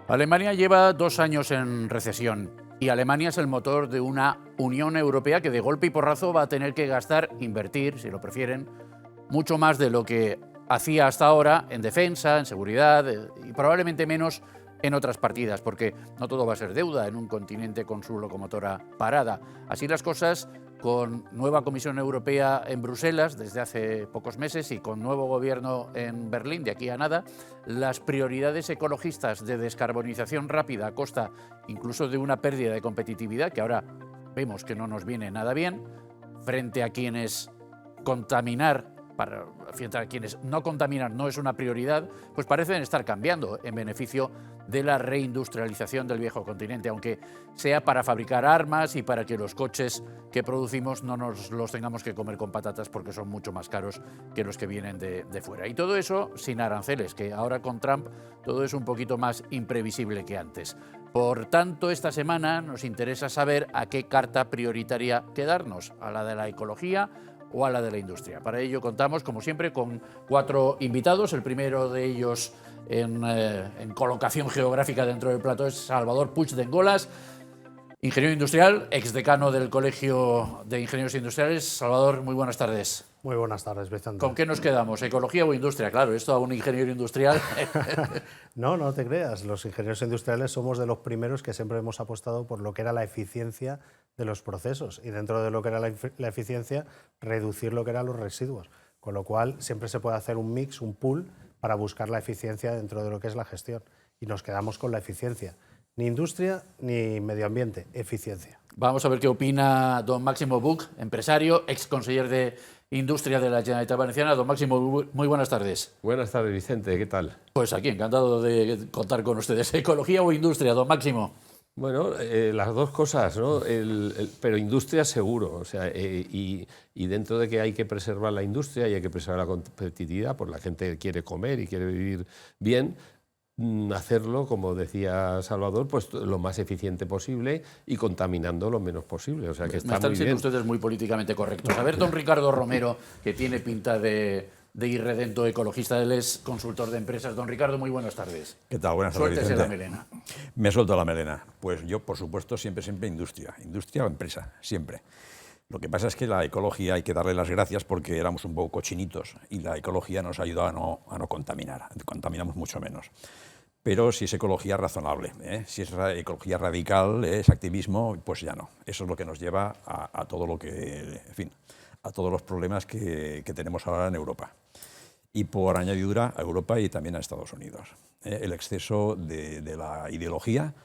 Alemania lleva 2 años en recesión y Alemania es el motor de una Unión Europea que de golpe y porrazo va a tener que invertir, si lo prefieren, mucho más de lo que hacía hasta ahora en defensa, en seguridad y probablemente menos en otras partidas, porque no todo va a ser deuda en un continente con su locomotora parada. Así las cosas, con nueva Comisión Europea en Bruselas desde hace pocos meses y con nuevo gobierno en Berlín de aquí a nada, las prioridades ecologistas de descarbonización rápida a costa incluso de una pérdida de competitividad, que ahora vemos que no nos viene nada bien, frente a quienes frente a quienes no contaminar no es una prioridad, pues parecen estar cambiando en beneficio de la reindustrialización del viejo continente, aunque sea para fabricar armas y para que los coches que producimos no nos los tengamos que comer con patatas porque son mucho más caros que los que vienen de fuera. Y todo eso sin aranceles, que ahora con Trump todo es un poquito más imprevisible que antes. Por tanto, esta semana nos interesa saber a qué carta prioritaria quedarnos, a la de la ecología o a la de la industria. Para ello contamos, como siempre, con 4 invitados. El primero de ellos en colocación geográfica dentro del plató es Salvador Puig de Engolas, ingeniero industrial, exdecano del Colegio de Ingenieros Industriales. Salvador, muy buenas tardes. Muy buenas tardes, Vicente. ¿Con qué nos quedamos? ¿Ecología o industria? Claro, esto a un ingeniero industrial... No te creas. Los ingenieros industriales somos de los primeros que siempre hemos apostado por lo que era la eficiencia de los procesos y dentro de lo que era la eficiencia, reducir lo que eran los residuos. Con lo cual, siempre se puede hacer un mix, un pool, para buscar la eficiencia dentro de lo que es la gestión. Y nos quedamos con la eficiencia. Ni industria ni medio ambiente, eficiencia. Vamos a ver qué opina don Máximo Buch, empresario, ex conseller de Industria de la Generalitat Valenciana. Don Máximo, muy buenas tardes. Buenas tardes, Vicente, ¿qué tal? Pues aquí, encantado de contar con ustedes. ¿Ecología o industria, don Máximo? Bueno, las dos cosas, ¿no? Pero industria seguro, o sea, y dentro de que hay que preservar la industria y hay que preservar la competitividad, pues la gente quiere comer y quiere vivir bien, hacerlo, como decía Salvador, pues lo más eficiente posible y contaminando lo menos posible. O sea, que está están muy siendo bien. ustedes muy políticamente correctos. A ver, don Ricardo Romero, que tiene pinta de irredento ecologista, él es consultor de empresas. Don Ricardo, muy buenas tardes. ¿Qué tal? Buenas tardes, Suéltese Vicente. la melena. Me suelto la melena. Pues yo, por supuesto, siempre industria. Industria o empresa, siempre. Lo que pasa es que la ecología hay que darle las gracias porque éramos un poco cochinitos y la ecología nos ayuda a no contaminar. Contaminamos mucho menos. Pero si es ecología razonable, si es ecología radical, es activismo, pues ya no. Eso es lo que nos lleva a todo lo que, en fin, a todos los problemas que tenemos ahora en Europa. Y por añadidura a Europa y también a Estados Unidos. El exceso de la ideología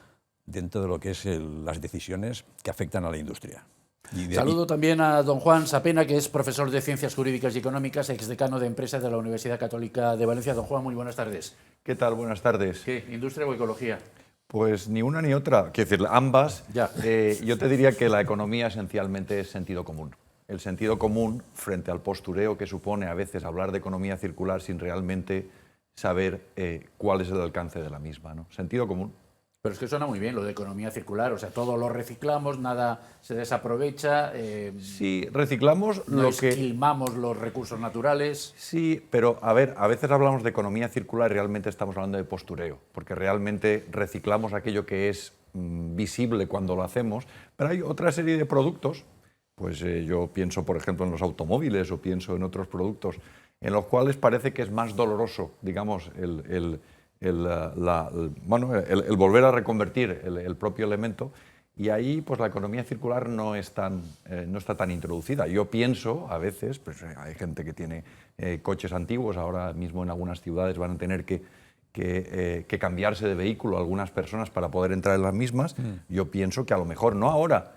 dentro de lo que es las decisiones que afectan a la industria. Saludo también a don Juan Sapena, que es profesor de Ciencias Jurídicas y Económicas, exdecano de Empresas de la Universidad Católica de Valencia. Don Juan, muy buenas tardes. ¿Qué tal? Buenas tardes. ¿Qué? ¿Industria o ecología? Pues ni una ni otra. Quiero decir, ambas. Ya. Yo te diría que la economía esencialmente es sentido común. El sentido común frente al postureo que supone a veces hablar de economía circular sin realmente saber cuál es el alcance de la misma, ¿no? Sentido común. Pero es que suena muy bien lo de economía circular, o sea, todo lo reciclamos, nada se desaprovecha. Sí, reciclamos no lo que... esquilmamos los recursos naturales. Sí, pero a ver, a veces hablamos de economía circular y realmente estamos hablando de postureo, porque realmente reciclamos aquello que es visible cuando lo hacemos, pero hay otra serie de productos, pues yo pienso por ejemplo en los automóviles o pienso en otros productos, en los cuales parece que es más doloroso, digamos, el volver a reconvertir el propio elemento, y ahí pues la economía circular no está tan introducida. Yo pienso a veces, pues hay gente que tiene coches antiguos, ahora mismo en algunas ciudades van a tener que cambiarse de vehículo algunas personas para poder entrar en las mismas. Yo pienso que a lo mejor no ahora,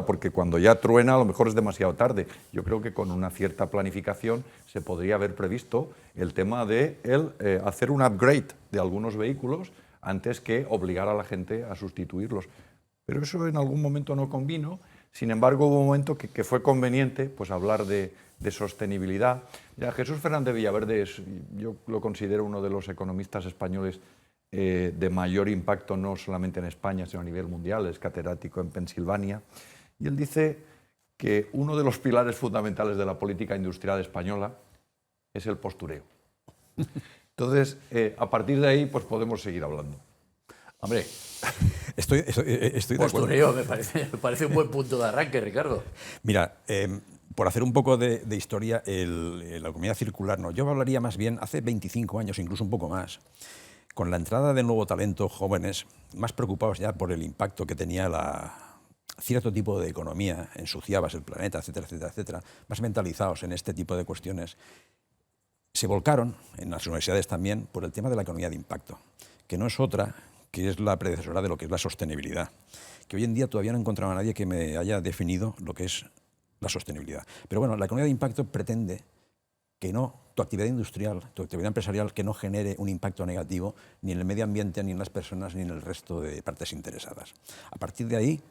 porque cuando ya truena a lo mejor es demasiado tarde. Yo creo que con una cierta planificación se podría haber previsto el tema de hacer un upgrade de algunos vehículos antes que obligar a la gente a sustituirlos. Pero eso en algún momento no convino. Sin embargo, hubo un momento que fue conveniente pues, hablar de sostenibilidad. Ya, Jesús Fernández Villaverde yo lo considero uno de los economistas españoles de mayor impacto, no solamente en España, sino a nivel mundial. Es catedrático en Pensilvania. Y él dice que uno de los pilares fundamentales de la política industrial española es el postureo. Entonces, a partir de ahí, pues podemos seguir hablando. Hombre, Estoy de acuerdo. postureo me parece un buen punto de arranque, Ricardo. Mira, por hacer un poco de historia, la economía circular, no, yo hablaría más bien hace 25 años, incluso un poco más, con la entrada de nuevo talento, jóvenes, más preocupados ya por el impacto que tenía cierto tipo de economía, ensuciabas el planeta, etcétera, etcétera, etcétera, más mentalizados en este tipo de cuestiones, se volcaron, en las universidades también, por el tema de la economía de impacto, que no es otra que es la predecesora de lo que es la sostenibilidad, que hoy en día todavía no he encontrado a nadie que me haya definido lo que es la sostenibilidad. Pero bueno, la economía de impacto pretende que tu actividad industrial, tu actividad empresarial, que no genere un impacto negativo ni en el medio ambiente, ni en las personas, ni en el resto de partes interesadas. A partir de ahí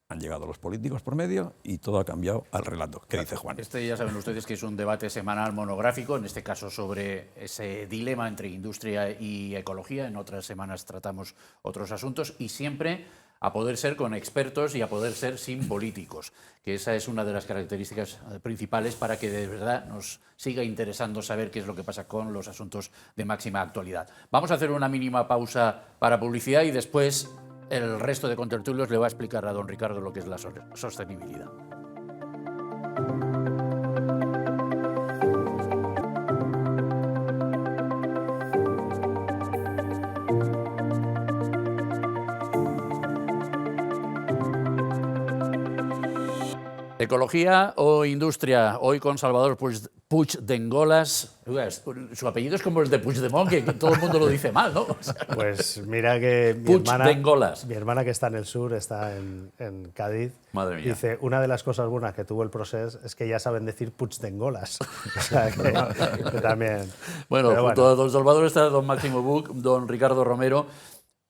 han llegado los políticos por medio y todo ha cambiado al relato. ¿Qué dice Juan? Ya saben ustedes que es un debate semanal monográfico, en este caso sobre ese dilema entre industria y ecología. En otras semanas tratamos otros asuntos y siempre a poder ser con expertos y a poder ser sin políticos, que esa es una de las características principales para que de verdad nos siga interesando saber qué es lo que pasa con los asuntos de máxima actualidad. Vamos a hacer una mínima pausa para publicidad y después el resto de contertulios le va a explicar a don Ricardo lo que es la sostenibilidad. Ecología o industria, hoy con Salvador Puigdengolas. Su apellido es como el de Puigdemont, que todo el mundo lo dice mal, ¿no? O sea, Pues mira que mi hermana que está en el sur, está en Cádiz, Madre mía. dice, una de las cosas buenas que tuvo el Procés es que ya saben decir Puigdengolas. O sea, que también... Bueno, Pero junto a don Salvador está don Máximo Buch, don Ricardo Romero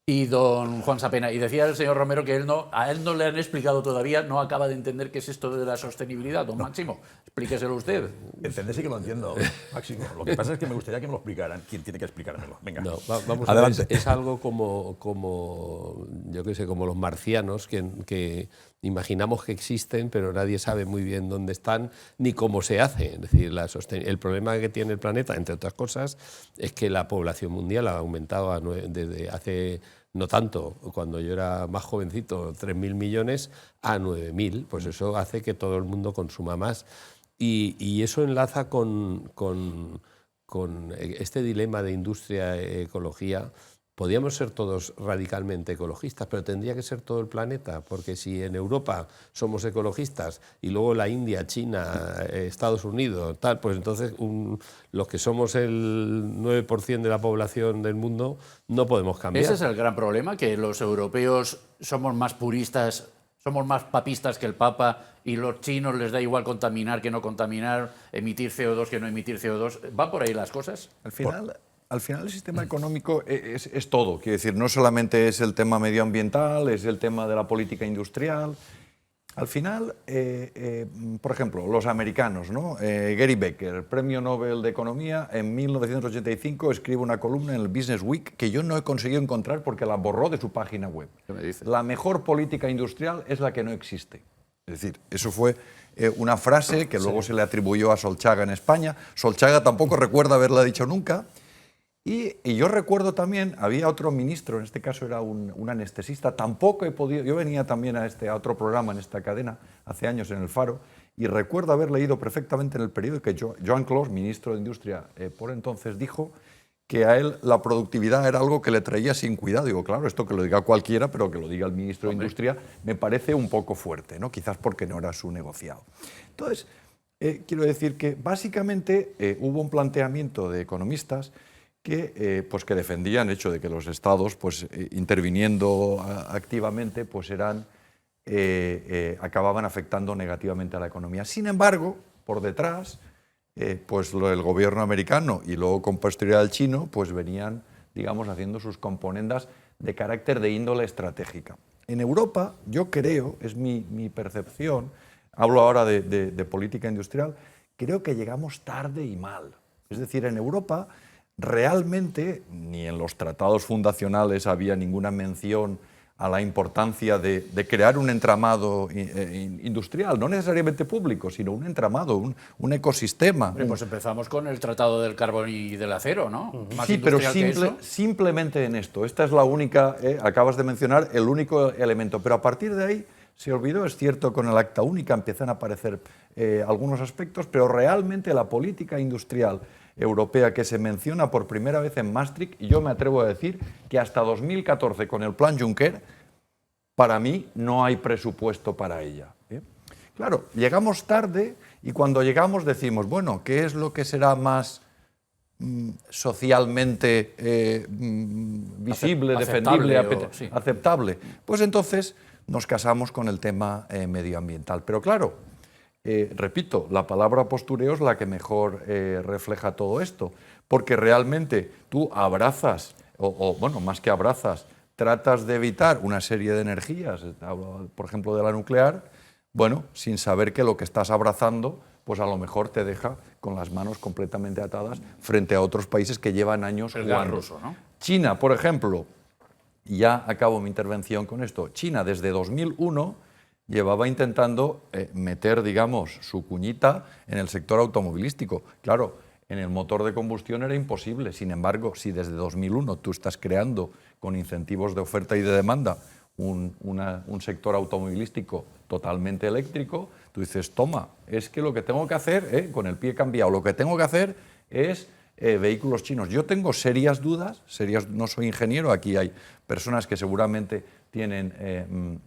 y don Juan Sapena. Y decía el señor Romero que a él no le han explicado todavía, no acaba de entender qué es esto de la sostenibilidad. Don Máximo, explíqueselo usted. Entender sí que lo entiendo, Máximo. Lo que pasa es que me gustaría que me lo explicaran. ¿Quién tiene que explicármelo? Venga, No, vamos adelante. A ver, es algo como yo qué sé, como los marcianos que imaginamos que existen, pero nadie sabe muy bien dónde están ni cómo se hace. Es decir, el problema que tiene el planeta, entre otras cosas, es que la población mundial ha aumentado desde hace no tanto, cuando yo era más jovencito, 3.000 millones a 9.000, pues eso hace que todo el mundo consuma más. Y eso enlaza con este dilema de industria-ecología. Podríamos ser todos radicalmente ecologistas, pero tendría que ser todo el planeta, porque si en Europa somos ecologistas y luego la India, China, Estados Unidos, tal, pues entonces los que somos el 9% de la población del mundo no podemos cambiar. Ese es el gran problema, que los europeos somos más puristas, somos más papistas que el Papa y los chinos les da igual contaminar que no contaminar, emitir CO2 que no emitir CO2. ¿Va por ahí las cosas? Al final el sistema económico es todo. Quiero decir, no solamente es el tema medioambiental, es el tema de la política industrial. Al final, por ejemplo, los americanos, ¿no? Gary Becker, premio Nobel de Economía, en 1985 escribe una columna en el Business Week que yo no he conseguido encontrar porque la borró de su página web. ¿Qué me dice? La mejor política industrial es la que no existe. Es decir, eso fue una frase que luego se le atribuyó a Solchaga en España. Solchaga tampoco recuerda haberla dicho nunca. Y yo recuerdo también, había otro ministro, en este caso era un anestesista, tampoco he podido, yo venía también a otro programa en esta cadena, hace años en El Faro, y recuerdo haber leído perfectamente en el periódico que Joan Clos, ministro de Industria por entonces, dijo que a él la productividad era algo que le traía sin cuidado. Digo, claro, esto que lo diga cualquiera, pero que lo diga el ministro de Industria me parece un poco fuerte, ¿no? Quizás porque no era su negociado. Entonces, quiero decir que básicamente hubo un planteamiento de economistas pues que defendían el hecho de que los estados, pues, interviniendo activamente, pues acababan afectando negativamente a la economía. Sin embargo, por detrás, pues el gobierno americano y luego con posterioridad el chino, pues venían, digamos, haciendo sus componendas de carácter de índole estratégica. En Europa, yo creo, es mi percepción, hablo ahora de política industrial, creo que llegamos tarde y mal. Es decir, en Europa realmente ni en los tratados fundacionales había ninguna mención a la importancia de crear un entramado industrial, no necesariamente público, sino un entramado, un ecosistema. Pues empezamos con el Tratado del Carbón y del Acero, ¿no? Más Sí, pero industrial que eso. simplemente en esto. Esta es la única, acabas de mencionar, el único elemento. Pero a partir de ahí se olvidó, es cierto, con el Acta Única empiezan a aparecer algunos aspectos, pero realmente la política industrial europea que se menciona por primera vez en Maastricht, y yo me atrevo a decir que hasta 2014 con el Plan Juncker, para mí no hay presupuesto para ella. Claro, llegamos tarde y cuando llegamos decimos, bueno, ¿qué es lo que será más socialmente visible, defendible, aceptable? Pues entonces nos casamos con el tema medioambiental. Pero claro, repito, la palabra postureo es la que mejor refleja todo esto, porque realmente tú abrazas, bueno, más que abrazas, tratas de evitar una serie de energías, hablo, por ejemplo, de la nuclear, bueno, sin saber que lo que estás abrazando, pues a lo mejor te deja con las manos completamente atadas frente a otros países que llevan años jugando. Ruso, ¿no? China, por ejemplo, y ya acabo mi intervención con esto, China desde 2001 llevaba intentando meter, digamos, su cuñita en el sector automovilístico. Claro, en el motor de combustión era imposible. Sin embargo, si desde 2001 tú estás creando con incentivos de oferta y de demanda un sector automovilístico totalmente eléctrico, tú dices, toma, es que lo que tengo que hacer, con el pie cambiado, lo que tengo que hacer es vehículos chinos. Yo tengo serias dudas, no soy ingeniero, aquí hay personas que seguramente tienen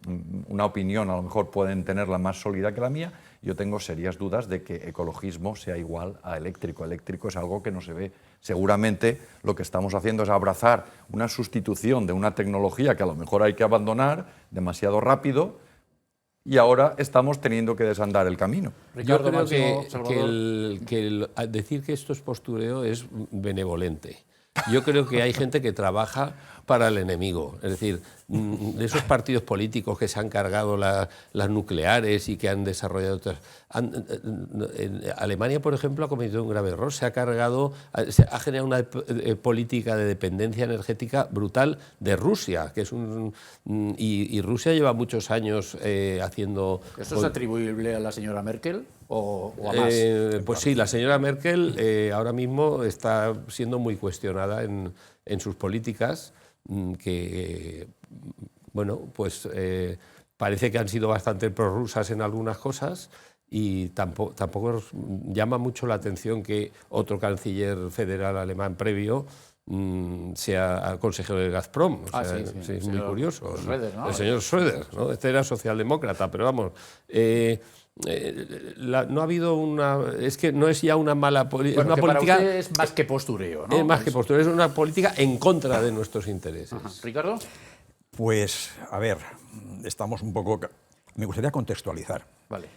una opinión, a lo mejor pueden tenerla más sólida que la mía, yo tengo serias dudas de que ecologismo sea igual a eléctrico. Eléctrico es algo que no se ve. Seguramente lo que estamos haciendo es abrazar una sustitución de una tecnología que a lo mejor hay que abandonar demasiado rápido y ahora estamos teniendo que desandar el camino. Ricardo, Yo creo Máximo, que decir que esto es postureo es benevolente. Yo creo que hay gente que trabaja para el enemigo. Es decir, de esos partidos políticos que se han cargado las nucleares y que han desarrollado otras... Alemania, por ejemplo, ha cometido un grave error. Se ha generado una política de dependencia energética brutal de Rusia, que es y Rusia lleva muchos años haciendo... ¿Esto es atribuible a la señora Merkel o a más? Pues sí, la señora Merkel ahora mismo está siendo muy cuestionada en sus políticas, que, bueno, pues parece que han sido bastante prorrusas en algunas cosas y tampoco llama mucho la atención que otro canciller federal alemán previo sea consejero de Gazprom. O sea, sí, es muy curioso. Schröder, ¿no? El señor Schröder, ¿no? Este era socialdemócrata, pero vamos... no ha habido una... Es que no es ya una mala política... Bueno, es una política... para usted es más que postureo, ¿no? Es más que postureo, es una política en contra de nuestros intereses. Ajá. ¿Ricardo? Pues, a ver, estamos un poco... Me gustaría contextualizar. Vale.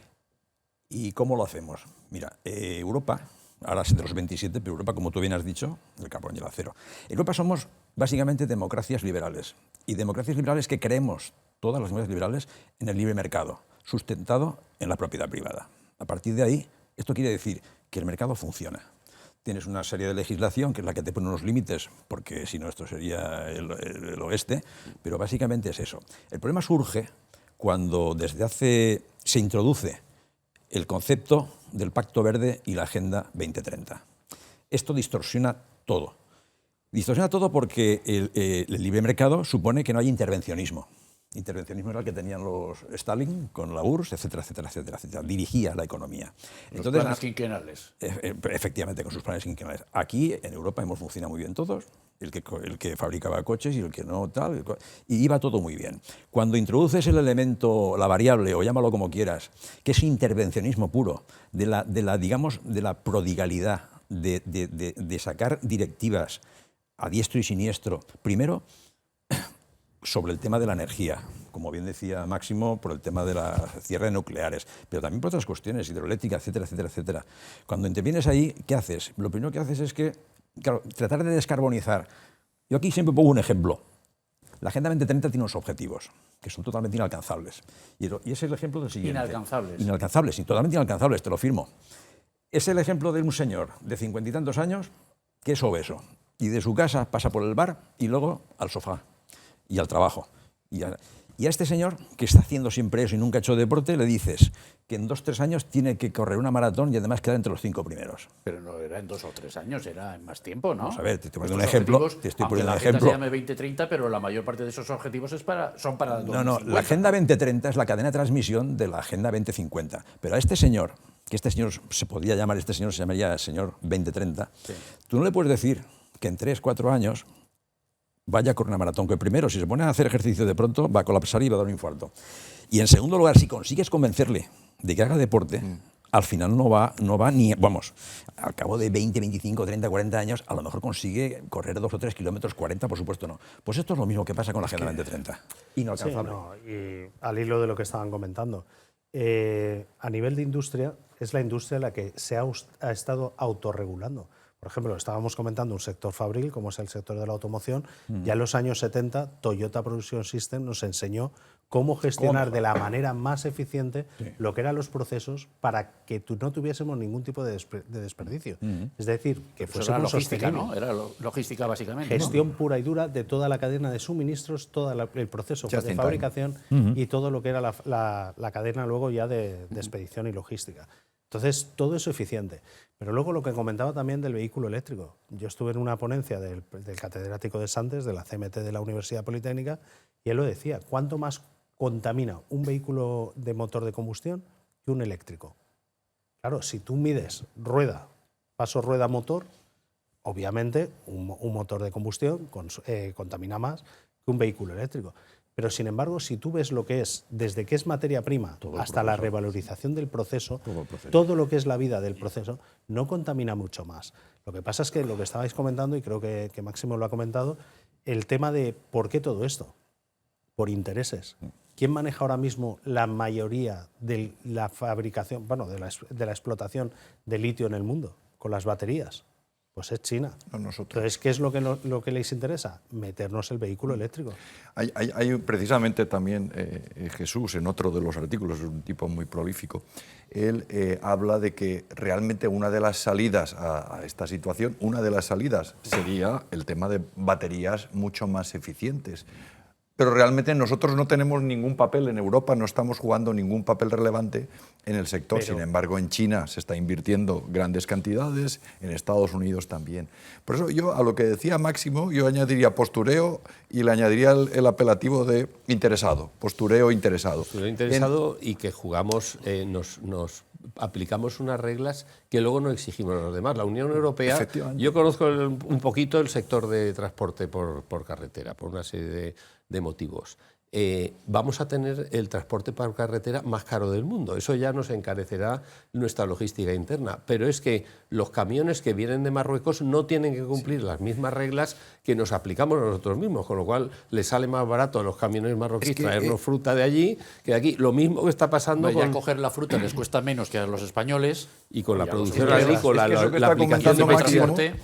¿Y cómo lo hacemos? Mira, Europa, ahora es de los 27, pero Europa, como tú bien has dicho, el carbón y el acero. Europa somos básicamente democracias liberales. Y democracias liberales que creemos, todas las democracias liberales, en el libre mercado, sustentado en la propiedad privada. A partir de ahí, esto quiere decir que el mercado funciona. Tienes una serie de legislación que es la que te pone unos límites, porque si no esto sería el oeste, pero básicamente es eso. El problema surge cuando se introduce el concepto del Pacto Verde y la Agenda 2030. Esto distorsiona todo. Distorsiona todo porque el libre mercado supone que no hay intervencionismo. Intervencionismo era el que tenían los Stalin con la URSS, etcétera, etcétera, etcétera, etcétera. Dirigía la economía. Los planes quinquenales. Efectivamente, con sus planes quinquenales. Aquí, en Europa, hemos funcionado muy bien todos. El que fabricaba coches y el que no, tal. Y iba todo muy bien. Cuando introduces el elemento, la variable, o llámalo como quieras, que es intervencionismo puro, de la prodigalidad, de sacar directivas a diestro y siniestro, primero, sobre el tema de la energía, como bien decía Máximo, por el tema de la cierre de nucleares, pero también por otras cuestiones, hidroeléctrica, etcétera, etcétera, etcétera. Cuando intervienes ahí, ¿qué haces? Lo primero que haces es que, claro, tratar de descarbonizar. Yo aquí siempre pongo un ejemplo. La Agenda 2030 tiene unos objetivos que son totalmente inalcanzables. Y ese es el ejemplo del siguiente. Inalcanzables. Inalcanzables, sí, totalmente inalcanzables, te lo firmo. Es el ejemplo de un señor de 50 y tantos años que es obeso y de su casa pasa por el bar y luego al sofá y al trabajo. Y a este señor, que está haciendo siempre eso y nunca ha hecho deporte, le dices que en 2 o 3 años tiene que correr una maratón y además quedar entre los 5 primeros. Pero no era en 2 o 3 años, era en más tiempo, ¿no? Vamos a ver, te estoy poniendo un Nuestros ejemplo. objetivos, Te estoy aunque poniendo un la agenda ejemplo. se llame 2030, pero la mayor parte de esos objetivos son para el 2050. No, la Agenda 2030 es la cadena de transmisión de la Agenda 2050. Pero a este señor, que este señor se podía llamar, este señor se llamaría señor 2030, sí. Tú no le puedes decir que en 3 o 4 años vaya con una maratón, que primero, si se pone a hacer ejercicio de pronto, va a colapsar y va a dar un infarto. Y en segundo lugar, si consigues convencerle de que haga deporte, al final no va ni, vamos, al cabo de 20, 25, 30, 40 años, a lo mejor consigue correr 2 o 3 kilómetros, 40, por supuesto no. Pues esto es lo mismo que pasa con la Agenda 2030. Inalcanzable. Sí, no, y al hilo de lo que estaban comentando, a nivel de industria, es la industria la que se ha estado autorregulando. Por ejemplo, estábamos comentando un sector fabril, como es el sector de la automoción. Ya en los años 70, Toyota Production System nos enseñó cómo gestionar de la manera más eficiente lo que eran los procesos para que no tuviésemos ningún tipo de desperdicio. Es decir, que fuese era logística, sostenible. ¿no? Era logística básicamente. Gestión pura y dura de toda la cadena de suministros, todo el proceso de fabricación y todo lo que era la cadena luego ya de expedición y logística. Entonces, todo eso eficiente. Pero luego lo que comentaba también del vehículo eléctrico. Yo estuve en una ponencia del catedrático de Santes, de la CMT de la Universidad Politécnica, y él lo decía, ¿cuánto más contamina un vehículo de motor de combustión que un eléctrico? Claro, si tú mides rueda, paso rueda-motor, obviamente un motor de combustión contamina más que un vehículo eléctrico. Pero, sin embargo, si tú ves lo que es, desde que es materia prima hasta la revalorización del proceso, todo lo que es la vida del proceso, no contamina mucho más. Lo que pasa es que lo que estabais comentando, y creo que Máximo lo ha comentado, el tema de ¿por qué todo esto? Por intereses. ¿Quién maneja ahora mismo la mayoría de la fabricación, bueno, de la explotación de litio en el mundo con las baterías? Pues es China. No nosotros. Entonces, ¿qué es lo que les interesa? Meternos el vehículo eléctrico. Hay precisamente también Jesús, en otro de los artículos, es un tipo muy prolífico, él habla de que realmente una de las salidas a esta situación, una de las salidas sería el tema de baterías mucho más eficientes. Pero realmente nosotros no tenemos ningún papel en Europa, no estamos jugando ningún papel relevante en el sector. Sin embargo, en China se está invirtiendo grandes cantidades, en Estados Unidos también. Por eso yo, a lo que decía Máximo, yo añadiría postureo y le añadiría el apelativo de interesado, postureo interesado. Postureo interesado y que jugamos, nos aplicamos unas reglas que luego no exigimos a los demás. La Unión Europea, yo conozco un poquito el sector de transporte por carretera, por una serie de motivos. Vamos a tener el transporte por carretera más caro del mundo. Eso ya nos encarecerá nuestra logística interna. Pero es que los camiones que vienen de Marruecos no tienen que cumplir las mismas reglas que nos aplicamos nosotros mismos, con lo cual les sale más barato a los camiones marroquíes traernos fruta de allí que de aquí. Lo mismo que está pasando con coger la fruta les cuesta menos que a los españoles y con la producción agrícola, la aplicación de transporte.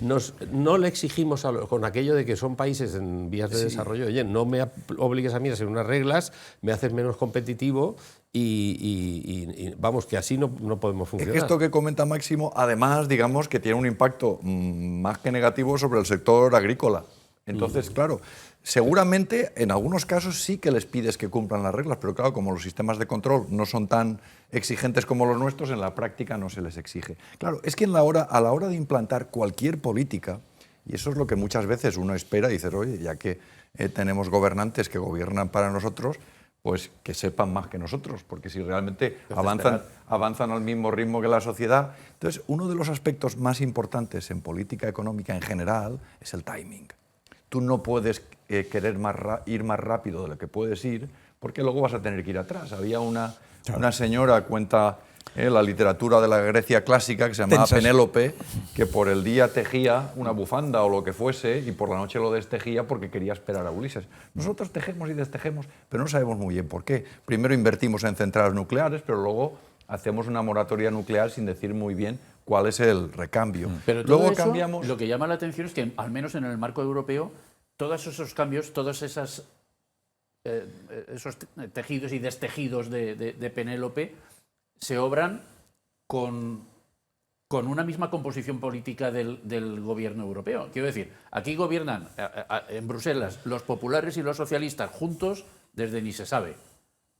No le exigimos con aquello de que son países en vías de desarrollo. Oye, no me obligues a mí a hacer unas reglas, me haces menos competitivo y vamos, que así no podemos funcionar. Esto que comenta Máximo, además, digamos que tiene un impacto más que negativo sobre el sector agrícola. Entonces, claro, seguramente en algunos casos sí que les pides que cumplan las reglas, pero claro, como los sistemas de control no son tan exigentes como los nuestros, en la práctica no se les exige. Claro, es que a la hora de implantar cualquier política, y eso es lo que muchas veces uno espera y dices, oye, ya que tenemos gobernantes que gobiernan para nosotros, pues que sepan más que nosotros, porque si realmente avanzan al mismo ritmo que la sociedad. Entonces, uno de los aspectos más importantes en política económica en general es el timing. Tú no puedes querer ir más rápido de lo que puedes ir, porque luego vas a tener que ir atrás. Había una señora, cuenta la literatura de la Grecia clásica, que se llamaba Penélope, que por el día tejía una bufanda o lo que fuese y por la noche lo destejía porque quería esperar a Ulises. Nosotros tejemos y destejemos, pero no sabemos muy bien por qué. Primero invertimos en centrales nucleares, pero luego hacemos una moratoria nuclear sin decir muy bien cuál es el recambio. Pero luego eso, cambiamos. Lo que llama la atención es que, al menos en el marco europeo, todos esos cambios, todas esas esos tejidos y destejidos de Penélope se obran con una misma composición política del gobierno europeo. Quiero decir, aquí gobiernan en Bruselas los populares y los socialistas juntos desde ni se sabe.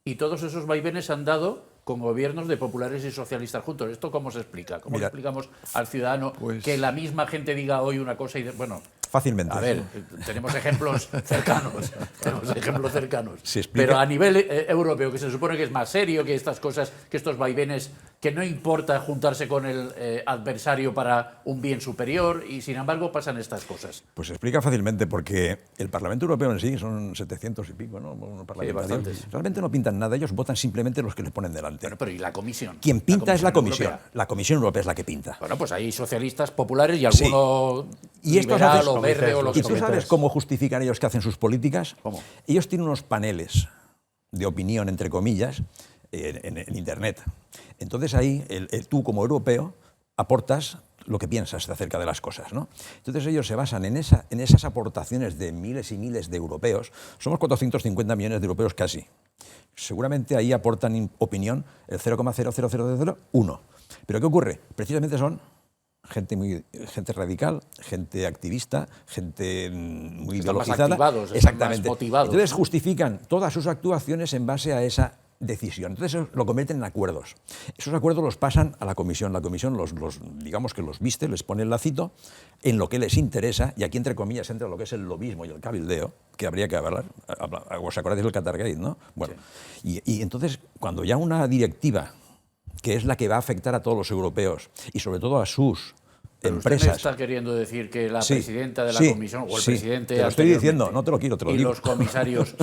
Y todos esos vaivenes se han dado con gobiernos de populares y socialistas juntos. ¿Esto cómo se explica? ¿Cómo le explicamos al ciudadano que la misma gente diga hoy una cosa y... bueno, fácilmente. a ver, tenemos ejemplos cercanos. Se explica. Pero a nivel europeo, que se supone que es más serio que estas cosas, que estos vaivenes, que no importa juntarse con el adversario para un bien superior, y sin embargo pasan estas cosas. Pues se explica fácilmente, porque el Parlamento Europeo en sí son 700 y pico, ¿no? Sí, bastantes. Realmente no pintan nada, ellos votan simplemente los que les ponen delante. Bueno, pero ¿y la Comisión? Quien pinta es la Comisión. Europea. La Comisión Europea es la que pinta. Bueno, pues hay socialistas populares y alguno Y estos liberal hacen- o verde o lo que ¿Y tú sea. sabes cómo justifican ellos que hacen sus políticas? ¿Cómo? Ellos tienen unos paneles de opinión, entre comillas, en Internet. Entonces ahí tú como europeo aportas lo que piensas acerca de las cosas, ¿no? Entonces ellos se basan en esas aportaciones de miles y miles de europeos. Somos 450 millones de europeos casi. Seguramente ahí aportan opinión el 0,00001. Pero ¿qué ocurre? Precisamente son gente radical, gente activista, gente muy Están más ideologizada. activados, están Exactamente. más motivados. Entonces justifican todas sus actuaciones en base a esa decisión. Entonces lo convierten en acuerdos. Esos acuerdos los pasan a la Comisión. La Comisión digamos que los viste, les pone el lacito en lo que les interesa, y aquí entre comillas entra lo que es el lobismo y el cabildeo, que habría que hablar. ¿Os acordáis del Qatargate, no? Bueno, sí. Y entonces cuando ya una directiva, que es la que va a afectar a todos los europeos y sobre todo a sus Pero empresas. ¿usted me está queriendo decir que la presidenta de la Comisión o el presidente... Te lo estoy anteriormente, diciendo, no te lo quiero, te lo y digo. los comisarios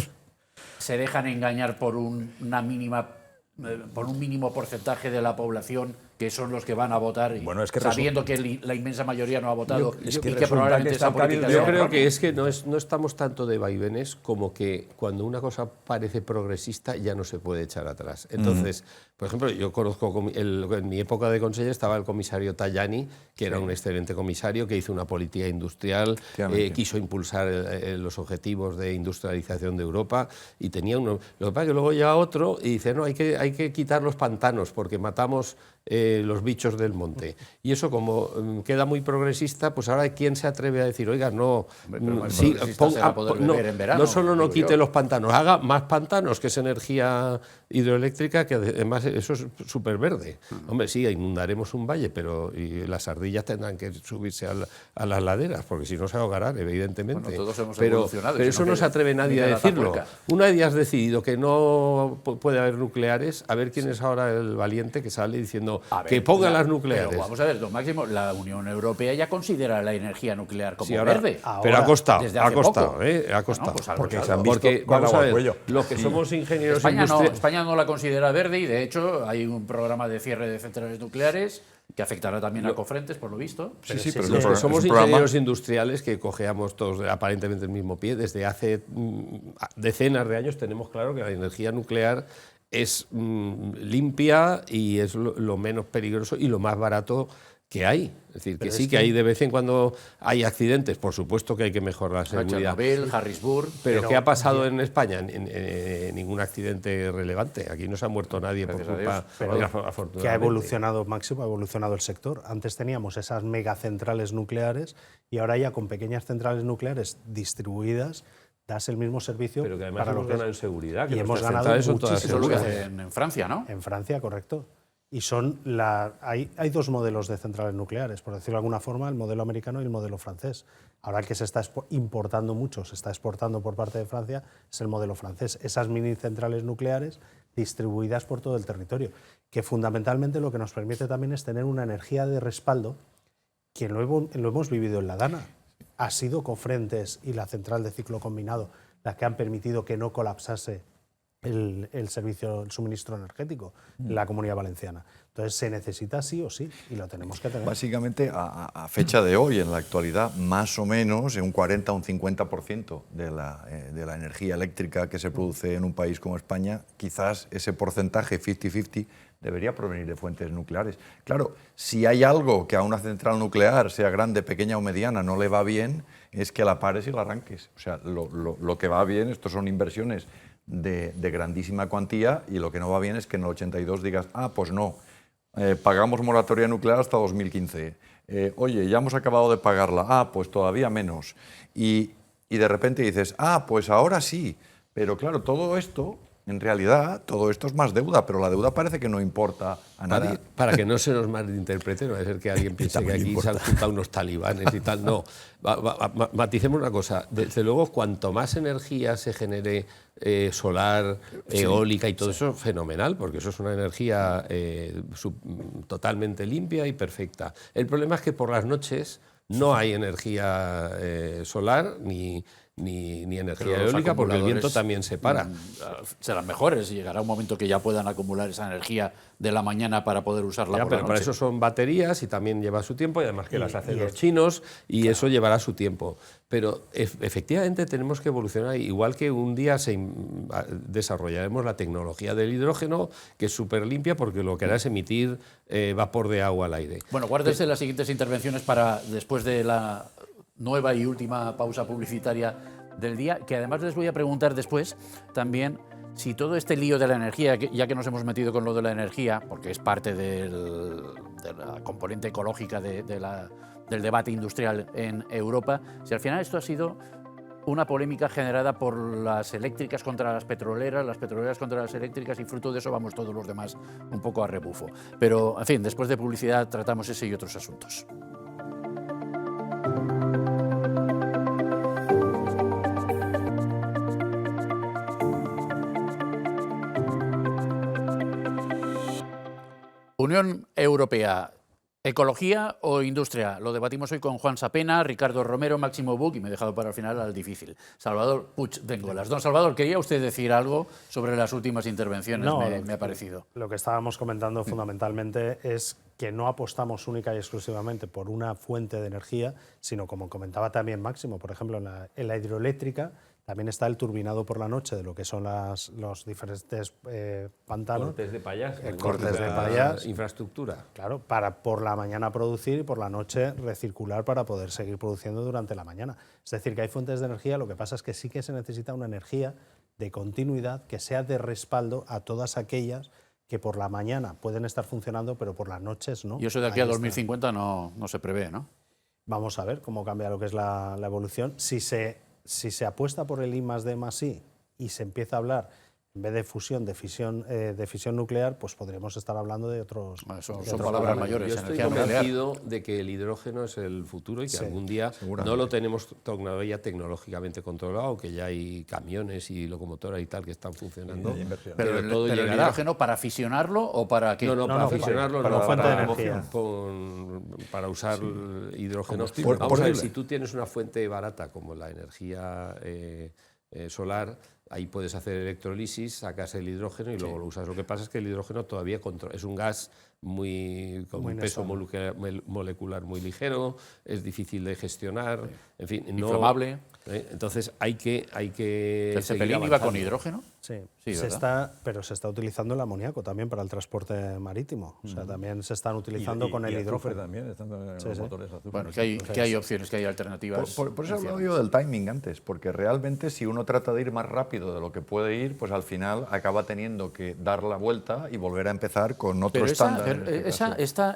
se dejan engañar por un mínimo porcentaje de la población, que son los que van a votar, y Bueno, es que sabiendo que la inmensa mayoría no ha votado Es y que que resulta probablemente que esa está política Yo sea creo errónea. que es que no estamos tanto de vaivenes como que cuando una cosa parece progresista ya no se puede echar atrás. Entonces, por ejemplo, yo conozco, en mi época de conseller estaba el comisario Tajani, que era un excelente comisario, que hizo una política industrial, quiso impulsar los objetivos de industrialización de Europa, y tenía uno. Lo que pasa es que luego llega otro y dice, no, hay que quitar los pantanos porque matamos los bichos del monte. Y eso, como queda muy progresista, pues ahora ¿quién se atreve a decir, oiga, no, sí, será poder beber en verano, no solo no digo quite yo. los pantanos, haga más pantanos, que es energía hidroeléctrica, que además eso es súper verde. Hombre, sí, inundaremos un valle, pero y las ardillas tendrán que subirse a las laderas, porque si no se ahogarán, evidentemente. Bueno, todos hemos pero evolucionado, pero si eso no no que se atreve nadie a mira la decirlo. tapuerca. Una vez ya has decidido que no puede haber nucleares, a ver quién es ahora el valiente que sale diciendo A ver, que pongan las nucleares. Pero vamos a ver, don Máximo, la Unión Europea ya considera la energía nuclear como Sí, ahora- verde. pero ha costado, desde ha hace costado, poco. ha costado. Bueno, pues algo Porque es se han algo. visto Porque, con vamos agua a al ver, cuello. los que somos ingenieros España industriales... no la considera verde, y de hecho hay un programa de cierre de centrales nucleares que afectará también a Cofrentes, por lo visto. Sí, sí, pero Los que es un somos programa- ingenieros industriales que cojeamos todos aparentemente el mismo pie, desde hace decenas de años tenemos claro que la energía nuclear es limpia y es lo menos peligroso y lo más barato que hay. Es decir, que sí, que hay de vez en cuando hay accidentes, por supuesto que hay que mejorar la seguridad. Chernobyl, Harrisburg. Pero ¿qué ha pasado en España? Ningún accidente relevante. Aquí no se ha muerto nadie por culpa, afortunadamente. Que ha evolucionado, Máximo, ha evolucionado el sector. Antes teníamos esas megacentrales nucleares y ahora ya con pequeñas centrales nucleares distribuidas das el mismo servicio. Pero que además para hemos lo que es- ganado en seguridad. Que y hemos nuestras ganado centrales son todas muchísimo. Eso es lo que seguras. hacen en Francia, ¿no? En Francia, correcto. Y hay dos modelos de centrales nucleares, por decirlo de alguna forma, el modelo americano y el modelo francés. Ahora el que se está importando mucho, se está exportando por parte de Francia, es el modelo francés. Esas mini centrales nucleares distribuidas por todo el territorio, que fundamentalmente lo que nos permite también es tener una energía de respaldo, que lo hemos vivido en La Dana. Ha sido Cofrentes y la central de ciclo combinado las que han permitido que no colapsase el servicio, el suministro energético en la Comunidad Valenciana. Entonces se necesita sí o sí y lo tenemos que tener. Básicamente, a fecha de hoy, en la actualidad, más o menos un 40 o un 50% de la energía eléctrica que se produce en un país como España, quizás ese porcentaje 50-50 debería provenir de fuentes nucleares. Claro, si hay algo que a una central nuclear, sea grande, pequeña o mediana, no le va bien, es que la pares y la arranques. O sea, lo que va bien, estos son inversiones de grandísima cuantía, y lo que no va bien es que en el 82 digas, pues no, pagamos moratoria nuclear hasta 2015. Oye, ya hemos acabado de pagarla, pues todavía menos. Y de repente dices, pues ahora sí. Pero claro, todo esto, en realidad, todo esto es más deuda, pero la deuda parece que no importa a nadie. Para que no se nos malinterprete, no va a ser que alguien piense que aquí se han juntado unos talibanes y tal. No, maticemos una cosa. Desde luego, cuanto más energía se genere solar, eólica y todo eso, fenomenal, porque eso es una energía totalmente limpia y perfecta. El problema es que por las noches no hay energía solar ni energía eólica, porque el viento también se para. Serán mejores y llegará un momento que ya puedan acumular esa energía de la mañana para poder usarla por la noche. Para eso son baterías y también lleva su tiempo, y además que las hacen los chinos, y eso llevará su tiempo. Pero efectivamente tenemos que evolucionar, igual que un día desarrollaremos la tecnología del hidrógeno, que es súper limpia porque lo que hará es emitir vapor de agua al aire. Bueno, guárdese las siguientes intervenciones para después de la nueva y última pausa publicitaria del día, que además les voy a preguntar después también si todo este lío de la energía, ya que nos hemos metido con lo de la energía, porque es parte de la componente ecológica del debate industrial en Europa, si al final esto ha sido una polémica generada por las eléctricas contra las petroleras contra las eléctricas, y fruto de eso vamos todos los demás un poco a rebufo. Pero, en fin, después de publicidad tratamos ese y otros asuntos. Unión Europea, ¿ecología o industria? Lo debatimos hoy con Juan Sapena, Ricardo Romero, Máximo Buch, y me he dejado para el final al difícil, Salvador Puig de Engolas. Don Salvador, ¿quería usted decir algo sobre las últimas intervenciones? No, me ha parecido. Lo que estábamos comentando fundamentalmente es que no apostamos única y exclusivamente por una fuente de energía, sino, como comentaba también Máximo, por ejemplo, en la hidroeléctrica también está el turbinado por la noche de lo que son los diferentes pantanos. Cortes de payas. Cortes de payas. Infraestructura. Claro, para por la mañana producir y por la noche recircular para poder seguir produciendo durante la mañana. Es decir, que hay fuentes de energía, lo que pasa es que sí que se necesita una energía de continuidad que sea de respaldo a todas aquellas que por la mañana pueden estar funcionando, pero por las noches no. Y eso de aquí a 2050 no se prevé, ¿no? Vamos a ver cómo cambia lo que es la evolución. Si se apuesta por el I+D+I y se empieza a hablar, en vez de fusión, de fisión nuclear, pues podríamos estar hablando de otros... Son palabras mayores. Yo estoy convencido de que el hidrógeno es el futuro y que algún día no lo tenemos todavía tecnológicamente controlado, que ya hay camiones y locomotoras y tal que están funcionando. Pero el hidrógeno, ¿para fisionarlo o para qué? No, para fisionarlo, para fuente de energía. Para usar hidrógeno. Vamos a ver, si tú tienes una fuente barata como la energía solar, ahí puedes hacer electrolisis, sacas el hidrógeno y luego lo usas. Lo que pasa es que el hidrógeno todavía es un gas con un peso molecular muy ligero, es difícil de gestionar, en fin, inflamable. Entonces hay que ¿El Zeppelin iba con hidrógeno? Sí, ¿verdad? pero se está utilizando el amoníaco también para el transporte marítimo. O sea, también se están utilizando con el hidrógeno. También, estando en los motores azufre. Bueno, que hay opciones, que hay alternativas. Por eso hablaba yo del timing antes, porque realmente si uno trata de ir más rápido de lo que puede ir, pues al final acaba teniendo que dar la vuelta y volver a empezar con otro estándar.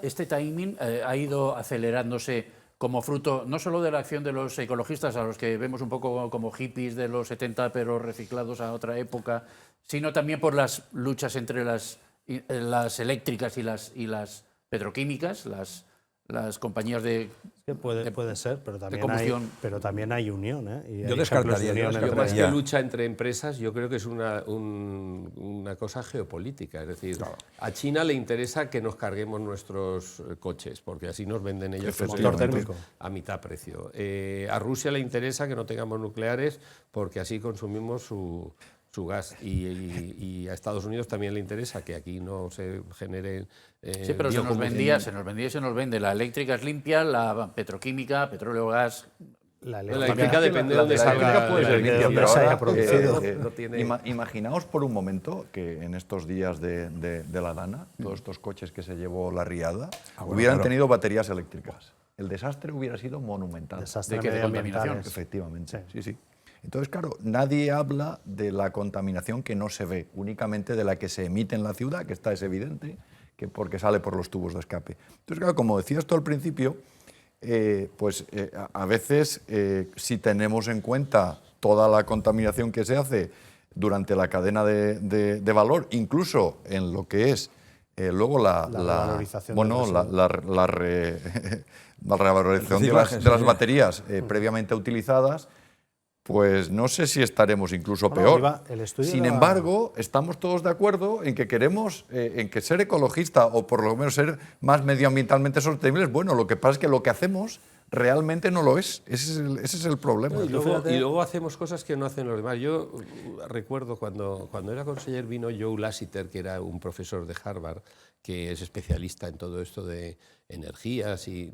Este timing ha ido acelerándose como fruto no solo de la acción de los ecologistas, a los que vemos un poco como hippies de los 70 pero reciclados a otra época, sino también por las luchas entre las eléctricas y las petroquímicas, las compañías de... Puede ser, pero también hay unión. Y yo hay descartaría. Yo más que lucha entre empresas, yo creo que es una cosa geopolítica. Es decir, a China le interesa que nos carguemos nuestros coches, porque así nos venden ellos a mitad precio. A Rusia le interesa que no tengamos nucleares, porque así consumimos su gas, y a Estados Unidos también le interesa que aquí no se genere... sí, pero se nos vendía y se nos vende. La eléctrica es limpia, la petroquímica, petróleo, gas... La eléctrica depende de dónde salga. Puede ser limpia, pero se haya ahora, producido. imaginaos por un momento que en estos días de la Dana, todos estos coches que se llevó la riada, hubieran tenido baterías eléctricas. El desastre hubiera sido monumental. Desastre de contaminación. Efectivamente, sí. Entonces, claro, nadie habla de la contaminación que no se ve, únicamente de la que se emite en la ciudad, que es evidente, que porque sale por los tubos de escape. Entonces, claro, como decías tú al principio, a veces, si tenemos en cuenta toda la contaminación que se hace durante la cadena de valor, incluso en lo que es luego la revalorización la revalorización de las baterías previamente utilizadas, pues no sé si estaremos incluso peor. Sin embargo, estamos todos de acuerdo en que queremos en que ser ecologista o por lo menos ser más medioambientalmente sostenibles. Bueno, lo que pasa es que lo que hacemos realmente no lo es. Ese es el problema. Y luego hacemos cosas que no hacen los demás. Yo recuerdo cuando era conseller vino Joe Lasseter, que era un profesor de Harvard, que es especialista en todo esto de energías, y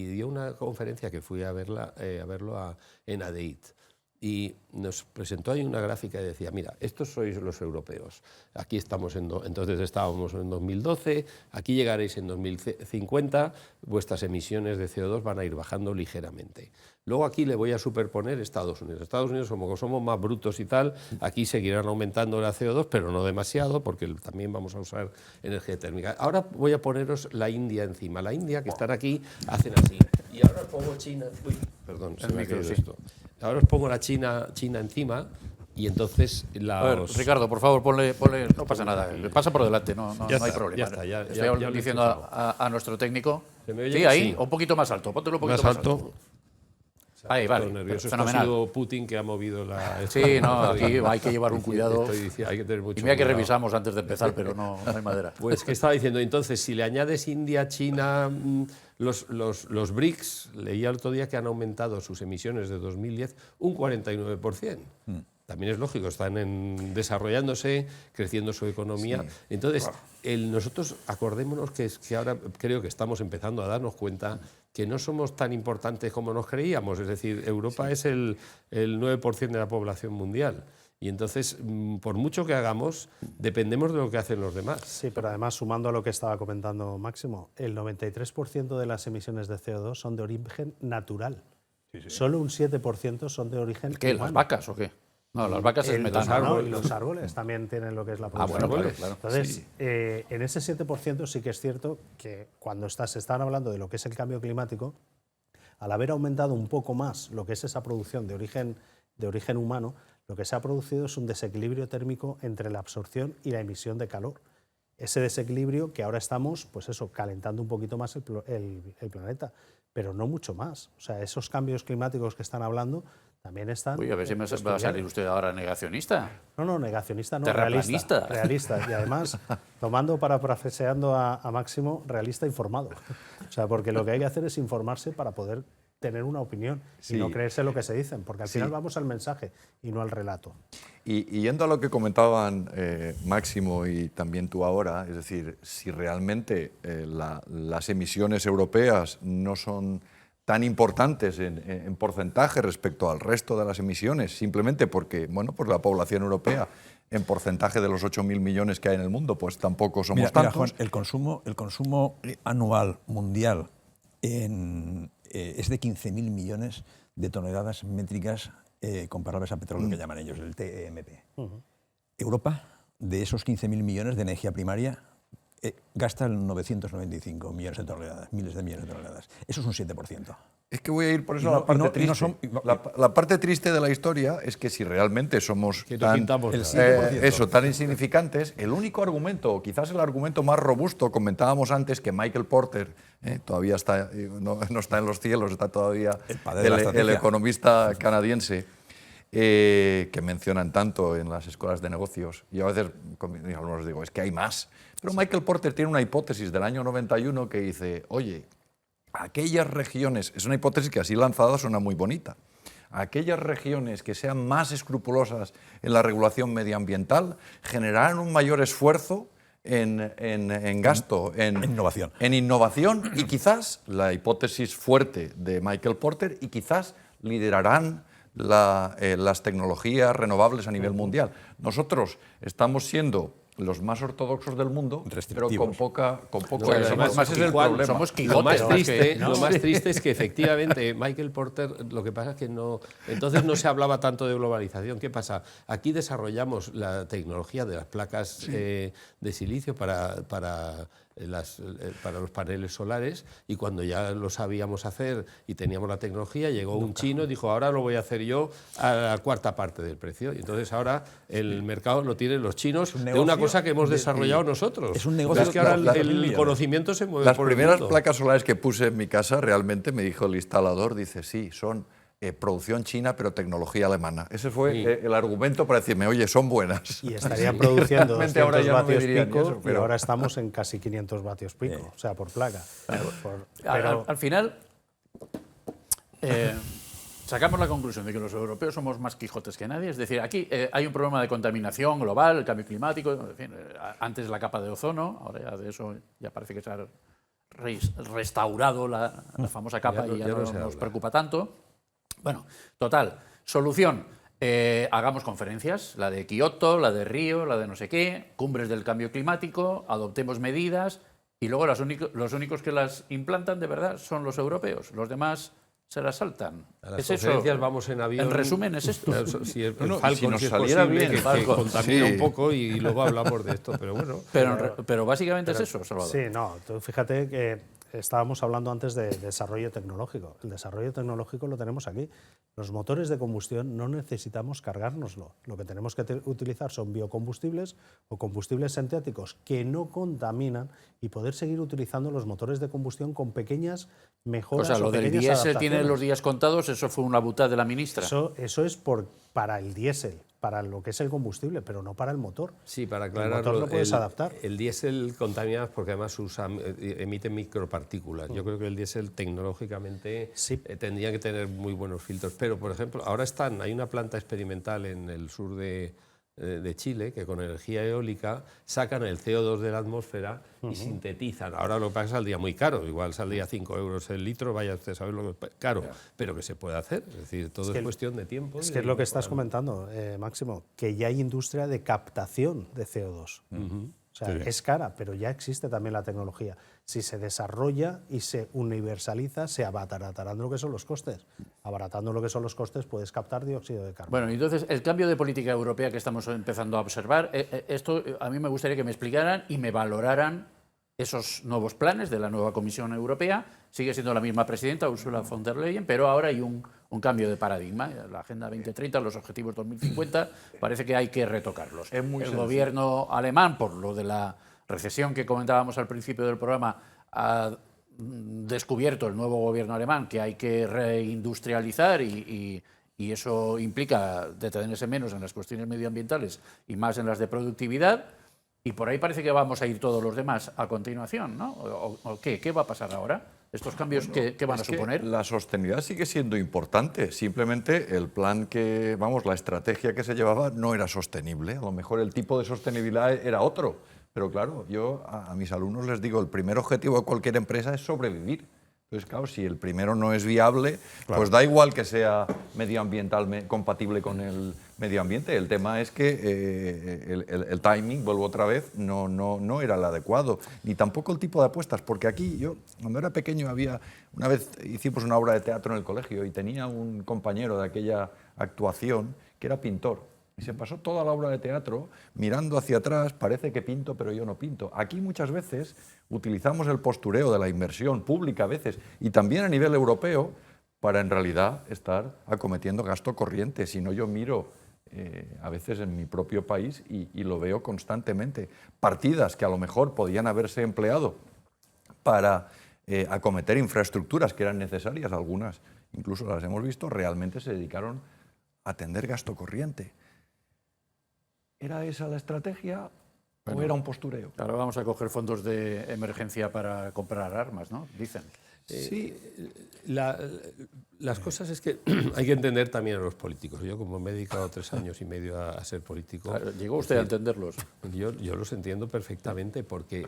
dio una conferencia que fui a verlo en ADEIT. Y nos presentó ahí una gráfica y decía, mira, estos sois los europeos, aquí estamos entonces estábamos en 2012, aquí llegaréis en 2050, vuestras emisiones de CO2 van a ir bajando ligeramente. Luego aquí le voy a superponer Estados Unidos. Estados Unidos, como somos más brutos y tal, aquí seguirán aumentando la CO2, pero no demasiado, porque también vamos a usar energía térmica. Ahora voy a poneros la India encima. La India, que están aquí, hacen así. Y ahora os pongo China. Uy, perdón, se me ha caído esto. Ahora os pongo la China encima y entonces A ver, Ricardo, por favor, ponle, no pasa nada, pasa por delante, no hay problema. Ya está, Estoy diciendo a nuestro técnico. ¿Se me oye? Sí, ahí, Sí. un poquito más alto, póntelo un poquito más alto. Ahí, vale, nervioso. fenomenal. Ha sido Putin que ha movido la... Sí, no, aquí hay que llevar un cuidado. Hay que tener mucho Y mira que cuidado. revisamos antes de empezar, pero no hay madera. Pues que estaba diciendo, entonces, si le añades India, China, los BRICS, leía el otro día que han aumentado sus emisiones de 2010 un 49%. También es lógico, están desarrollándose, creciendo su economía. Sí, entonces, nosotros acordémonos que ahora creo que estamos empezando a darnos cuenta que no somos tan importantes como nos creíamos. Es decir, Europa es el 9% de la población mundial. Y entonces, por mucho que hagamos, dependemos de lo que hacen los demás. Sí, pero además, sumando a lo que estaba comentando Máximo, el 93% de las emisiones de CO2 son de origen natural. Solo un 7% son de origen ¿Qué, humano. las vacas o qué? No, las vacas es metano. Y los árboles también tienen lo que es la producción. Bueno, claro. Entonces, en ese 7% sí que es cierto que cuando se están hablando de lo que es el cambio climático, al haber aumentado un poco más lo que es esa producción de origen humano, lo que se ha producido es un desequilibrio térmico entre la absorción y la emisión de calor. Ese desequilibrio que ahora estamos, pues eso, calentando un poquito más el planeta, pero no mucho más. O sea, esos cambios climáticos que están hablando también están... Uy, a ver si me va a salir usted ahora negacionista. No, negacionista no, terraplanista. Realista. Y además, parafraseando a Máximo, realista informado. O sea, porque lo que hay que hacer es informarse para poder tener una opinión y no creerse lo que se dicen, porque al final vamos al mensaje y no al relato. Y yendo a lo que comentaban Máximo y también tú ahora, es decir, si realmente las emisiones europeas no son tan importantes en porcentaje respecto al resto de las emisiones, simplemente porque pues la población europea, en porcentaje de los 8.000 millones que hay en el mundo, pues tampoco somos tantos. Juan, el consumo anual mundial es de 15.000 millones de toneladas métricas comparables a petróleo, que llaman ellos, el TEMP. Europa, de esos 15.000 millones de energía primaria, gasta 995 millones de toneladas, miles de millones de toneladas. Eso es un 7%. Es que voy a ir por eso a la parte triste. La parte triste de la historia es que si realmente somos tan insignificantes, el único argumento, quizás el argumento más robusto, comentábamos antes que Michael Porter, todavía está, no está en los cielos, está todavía el economista canadiense, que mencionan tanto en las escuelas de negocios. Y a veces algunos digo, es que hay más. Pero Michael Porter tiene una hipótesis del año 91 que dice, oye, aquellas regiones, es una hipótesis que así lanzada suena muy bonita, aquellas regiones que sean más escrupulosas en la regulación medioambiental generarán un mayor esfuerzo en gasto, en innovación y quizás, la hipótesis fuerte de Michael Porter, y quizás liderarán las tecnologías renovables a nivel mundial. Nosotros estamos siendo los más ortodoxos del mundo, pero Restrictivos. con poco... No, además ese es el igual, problema. somos Lo Quijotes, más, más triste, que- ¿no? lo más triste es que efectivamente Michael Porter, lo que pasa es que no, entonces no se hablaba tanto de globalización. ¿Qué pasa? Aquí desarrollamos la tecnología de las placas de silicio para los paneles solares, y cuando ya lo sabíamos hacer y teníamos la tecnología, llegó un chino y dijo, ahora lo voy a hacer yo a la cuarta parte del precio. Y entonces ahora el mercado lo tienen los chinos de una negocio cosa que hemos desarrollado nosotros. es un negocio Es que ahora de el millones. conocimiento se mueve Las por el primeras mundo. placas solares que puse en mi casa, realmente me dijo el instalador, dice, sí, son producción china, pero tecnología alemana. Ese fue Sí. el argumento para decirme, oye, son buenas. Y estarían produciendo Realmente 200 ahora ya no me vatios dirían pico eso, y pero- ahora estamos en casi 500 vatios pico, o sea, por placa. Al final, sacamos la conclusión de que los europeos somos más Quijotes que nadie. Es decir, aquí hay un problema de contaminación global, el cambio climático, en fin, antes la capa de ozono, ahora ya de eso ya parece que se ha restaurado la famosa capa Ya y ya no no se nos habla. preocupa tanto. Bueno, total, solución. Hagamos conferencias, la de Kioto, la de Río, la de no sé qué, cumbres del cambio climático, adoptemos medidas y luego los únicos que las implantan de verdad son los europeos. Los demás se las saltan. A las ¿Es eso? conferencias vamos en avión. En resumen, es esto. Si el No, Falcon, si nos si es saliera posible, bien, que Falcon. contamina Sí. un poco y luego hablamos de esto, pero bueno. Pero básicamente es eso, Salvador. Sí, no, tú fíjate que estábamos hablando antes de desarrollo tecnológico. El desarrollo tecnológico lo tenemos aquí. Los motores de combustión no necesitamos cargárnoslo. Lo que tenemos que utilizar son biocombustibles o combustibles sintéticos que no contaminan y poder seguir utilizando los motores de combustión con pequeñas O mejoras. sea, lo del pequeñas diésel tiene adaptaciones. los días contados, eso fue una butada de la ministra. Eso es para el diésel, para lo que es el combustible, pero no para el motor. Sí, para El aclararlo, motor lo puedes adaptar. el diésel contamina porque además emite micropartículas. Yo creo que el diésel tecnológicamente Sí. tendría que tener muy buenos filtros. Pero, por ejemplo, ahora hay una planta experimental en el sur de Chile que con energía eólica sacan el CO2 de la atmósfera y sintetizan. Ahora lo que pasa es que saldría muy caro, igual saldría 5 euros el litro, vaya usted a saber lo que es caro, pero que se puede hacer. Es decir, todo es cuestión de tiempo. Es y que es de lo que estás mejorar. comentando, Máximo, que ya hay industria de captación de CO2. O sea, es cara, pero ya existe también la tecnología. Si se desarrolla y se universaliza, se abaratarán lo que son los costes. Abaratando lo que son los costes, puedes captar dióxido de carbono. Bueno, entonces, el cambio de política europea que estamos empezando a observar, esto a mí me gustaría que me explicaran y me valoraran esos nuevos planes de la nueva Comisión Europea. Sigue siendo la misma presidenta, Ursula von der Leyen, pero ahora hay un cambio de paradigma. La Agenda 2030, los Objetivos 2050, parece que hay que retocarlos. Es muy el sencillo. gobierno alemán, por lo de la recesión que comentábamos al principio del programa, ha descubierto el nuevo gobierno alemán que hay que reindustrializar y eso implica detenerse menos en las cuestiones medioambientales y más en las de productividad. Y por ahí parece que vamos a ir todos los demás a continuación, ¿no? ¿O qué? ¿Qué va a pasar ahora? ¿Estos cambios qué van a Es que suponer? la sostenibilidad sigue siendo importante. Simplemente el plan la estrategia que se llevaba no era sostenible. A lo mejor el tipo de sostenibilidad era otro. Pero claro, yo a mis alumnos les digo, el primer objetivo de cualquier empresa es sobrevivir. Entonces, claro, si el primero no es viable, pues da igual que sea medioambiental compatible con el medio ambiente. El tema es que el timing, vuelvo otra vez, no era el adecuado. Ni tampoco el tipo de apuestas, porque aquí yo, cuando era pequeño, una vez hicimos una obra de teatro en el colegio y tenía un compañero de aquella actuación que era pintor. Y se pasó toda la obra de teatro mirando hacia atrás, parece que pinto, pero yo no pinto. Aquí muchas veces utilizamos el postureo de la inversión pública a veces y también a nivel europeo para en realidad estar acometiendo gasto corriente. Si no, yo miro a veces en mi propio país y lo veo constantemente. Partidas que a lo mejor podían haberse empleado para acometer infraestructuras que eran necesarias, algunas incluso las hemos visto, realmente se dedicaron a atender gasto corriente. ¿Era esa la estrategia o era un postureo? Ahora vamos a coger fondos de emergencia para comprar armas, ¿no? Dicen. Sí, las cosas es que hay que entender también a los políticos. Yo, como me he dedicado 3 años y medio a ser político, Claro, llegó usted a entenderlos. yo los entiendo perfectamente porque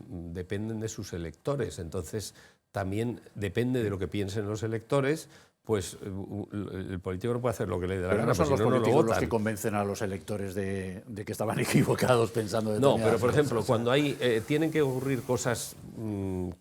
dependen de sus electores. Entonces, también depende de lo que piensen los electores, pues el político no puede hacer lo que le dé la Pero gana, no son pues los si no, no lo políticos los votan. que convencen a los electores de que estaban equivocados pensando en No, determinadas pero por ejemplo, cosas. cuando tienen que ocurrir cosas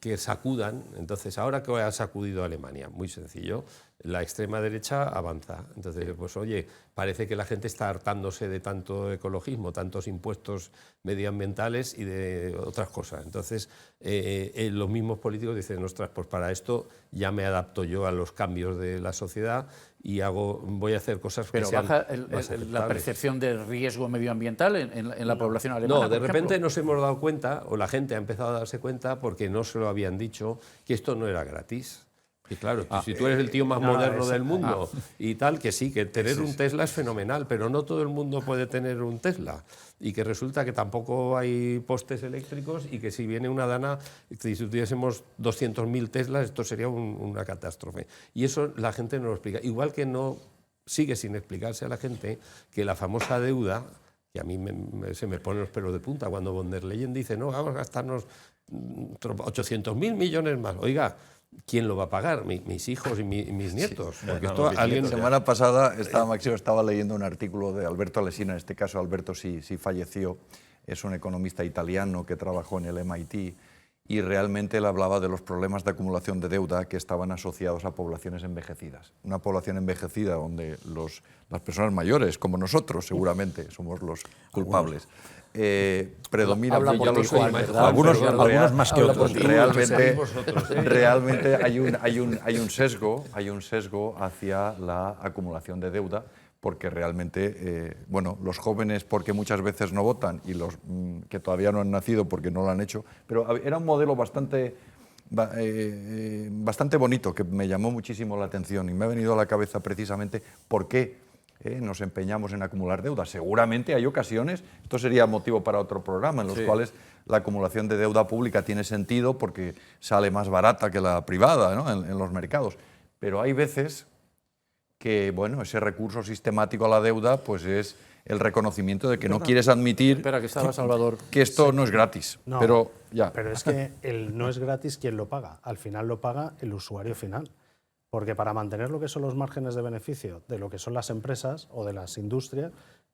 que sacudan, entonces ahora que ha sacudido a Alemania, muy sencillo, la extrema derecha avanza. Entonces, pues oye, parece que la gente está hartándose de tanto ecologismo, tantos impuestos medioambientales y de otras cosas. Entonces, los mismos políticos dicen, ostras, pues para esto ya me adapto yo a los cambios de la sociedad y voy a hacer cosas Pero que sean baja más la aceptables. percepción del riesgo medioambiental en la población alemana. No, de por repente ejemplo. nos hemos dado cuenta, o la gente ha empezado a darse cuenta, porque no se lo habían dicho, que esto no era gratis. Y claro, si tú eres el tío más moderno del mundo y tal, que sí, que tener un Tesla es fenomenal, pero no todo el mundo puede tener un Tesla. Y que resulta que tampoco hay postes eléctricos y que si viene una dana, si tuviésemos 200.000 Teslas, esto sería una catástrofe. Y eso la gente no lo explica. Igual que no sigue sin explicarse a la gente que la famosa deuda, que a mí se me ponen los pelos de punta cuando von der Leyen dice, no, vamos a gastarnos 800.000 millones más. Oiga, ¿quién lo va a pagar? Mis hijos y mis nietos. Porque esto alguien... La semana pasada Máximo estaba leyendo un artículo de Alberto Alesina, en este caso Alberto sí falleció, es un economista italiano que trabajó en el MIT y realmente él hablaba de los problemas de acumulación de deuda que estaban asociados a poblaciones envejecidas. Una población envejecida donde las personas mayores, como nosotros seguramente, somos los culpables. Predomina Habla por ti, Juan, ¿verdad? Algunos más que otros. Realmente hay un sesgo hacia la acumulación de deuda, porque realmente, los jóvenes porque muchas veces no votan y los que todavía no han nacido porque no lo han hecho, pero era un modelo bastante bonito que me llamó muchísimo la atención y me ha venido a la cabeza precisamente por qué nos empeñamos en acumular deuda. Seguramente hay ocasiones, esto sería motivo para otro programa, en los cuales la acumulación de deuda pública tiene sentido porque sale más barata que la privada, ¿no? en los mercados. Pero hay veces que ese recurso sistemático a la deuda pues es el reconocimiento de que no quieres admitir Espera, que estaba Salvador. que esto no es gratis. No, pero es que el no es gratis, ¿quién lo paga? Al final lo paga el usuario final. Porque para mantener lo que son los márgenes de beneficio de lo que son las empresas o de las industrias,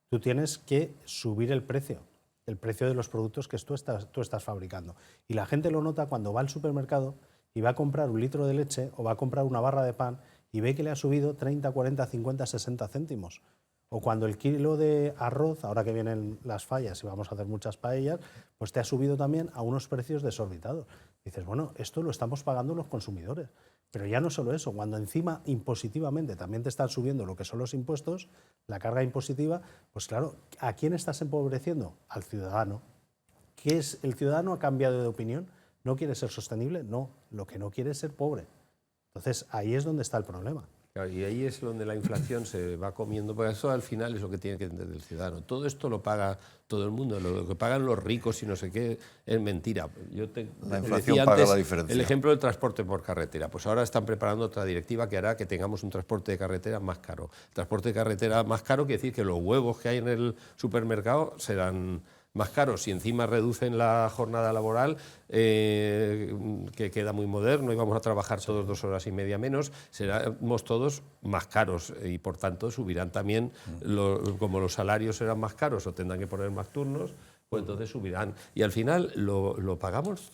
tú tienes que subir el precio de los productos que tú estás fabricando. Y la gente lo nota cuando va al supermercado y va a comprar un litro de leche o va a comprar una barra de pan y ve que le ha subido 30, 40, 50, 60 céntimos. O cuando el kilo de arroz, ahora que vienen las fallas y vamos a hacer muchas paellas, pues te ha subido también a unos precios desorbitados. Dices, bueno, esto lo estamos pagando los consumidores. Pero ya no solo eso, cuando encima impositivamente también te están subiendo lo que son los impuestos, la carga impositiva, pues claro, ¿a quién estás empobreciendo? Al ciudadano. ¿Qué es? ¿El ciudadano ha cambiado de opinión? ¿No quiere ser sostenible? No, lo que no quiere es ser pobre. Entonces ahí es donde está el problema. Claro, y ahí es donde la inflación se va comiendo, porque eso al final es lo que tiene que entender el ciudadano. Todo esto lo paga todo el mundo, lo que pagan los ricos y no sé qué, es mentira. La inflación paga la diferencia. El ejemplo del transporte por carretera. Pues ahora están preparando otra directiva que hará que tengamos un transporte de carretera más caro. Transporte de carretera más caro quiere decir que los huevos que hay en el supermercado serán más caros. Si encima reducen la jornada laboral, que queda muy moderno y vamos a trabajar todos 2 horas y media menos, seremos todos más caros y por tanto subirán también, como los salarios serán más caros o tendrán que poner más turnos, pues entonces subirán. Y al final lo pagamos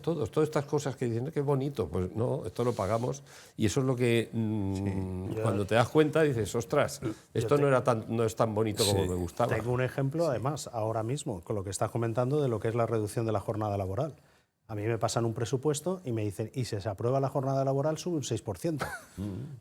todos. Todas estas cosas que dicen que bonito, pues no, esto lo pagamos y eso es lo que cuando te das cuenta dices, ostras, esto no es tan bonito como me gustaba. Tengo un ejemplo, además, ahora mismo, con lo que estás comentando de lo que es la reducción de la jornada laboral. A mí me pasan un presupuesto y me dicen, y si se aprueba la jornada laboral sube un 6%.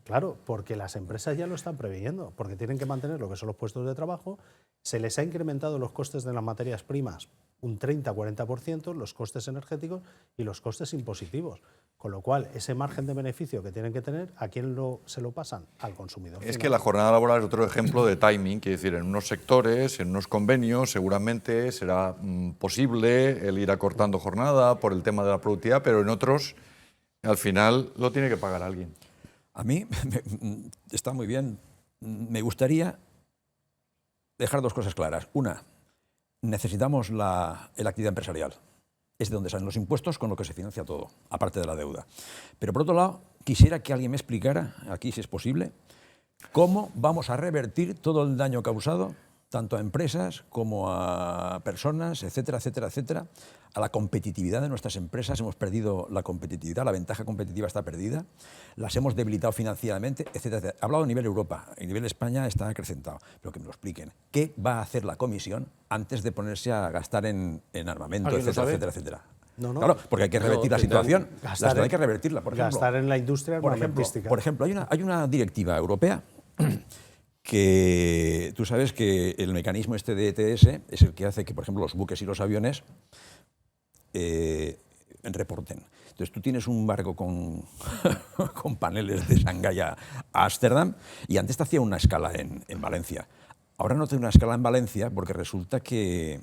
Claro, porque las empresas ya lo están previendo, porque tienen que mantener lo que son los puestos de trabajo. Se les ha incrementado los costes de las materias primas un 30-40%, los costes energéticos y los costes impositivos. Con lo cual, ese margen de beneficio que tienen que tener, ¿a quién se lo pasan? Al consumidor. Es que la jornada laboral es otro ejemplo de timing, quiere decir, en unos sectores, en unos convenios, seguramente será posible el ir acortando jornada por el tema de la productividad, pero en otros, al final, lo tiene que pagar alguien. A mí está muy bien. Me gustaría dejar 2 cosas claras. Una, necesitamos la actividad empresarial. Es de donde salen los impuestos con lo que se financia todo, aparte de la deuda. Pero por otro lado, quisiera que alguien me explicara, aquí si es posible, cómo vamos a revertir todo el daño causado, tanto a empresas como a personas, etcétera, etcétera, etcétera, a la competitividad de nuestras empresas. Hemos perdido la competitividad, la ventaja competitiva está perdida, las hemos debilitado financieramente, etcétera, etcétera. He hablado a nivel Europa, a nivel España está acrecentado, pero que me lo expliquen. ¿Qué va a hacer la Comisión antes de ponerse a gastar en armamento, etcétera, etcétera, etcétera? No. Claro, porque hay que revertir la situación. Hay que revertirla, por ejemplo. Gastar en la industria Por ejemplo, hay una directiva europea que tú sabes que el mecanismo este de ETS es el que hace que, por ejemplo, los buques y los aviones reporten. Entonces tú tienes un barco con, con paneles de Shanghái a Ámsterdam y antes te hacía una escala en Valencia. Ahora no tiene una escala en Valencia porque resulta que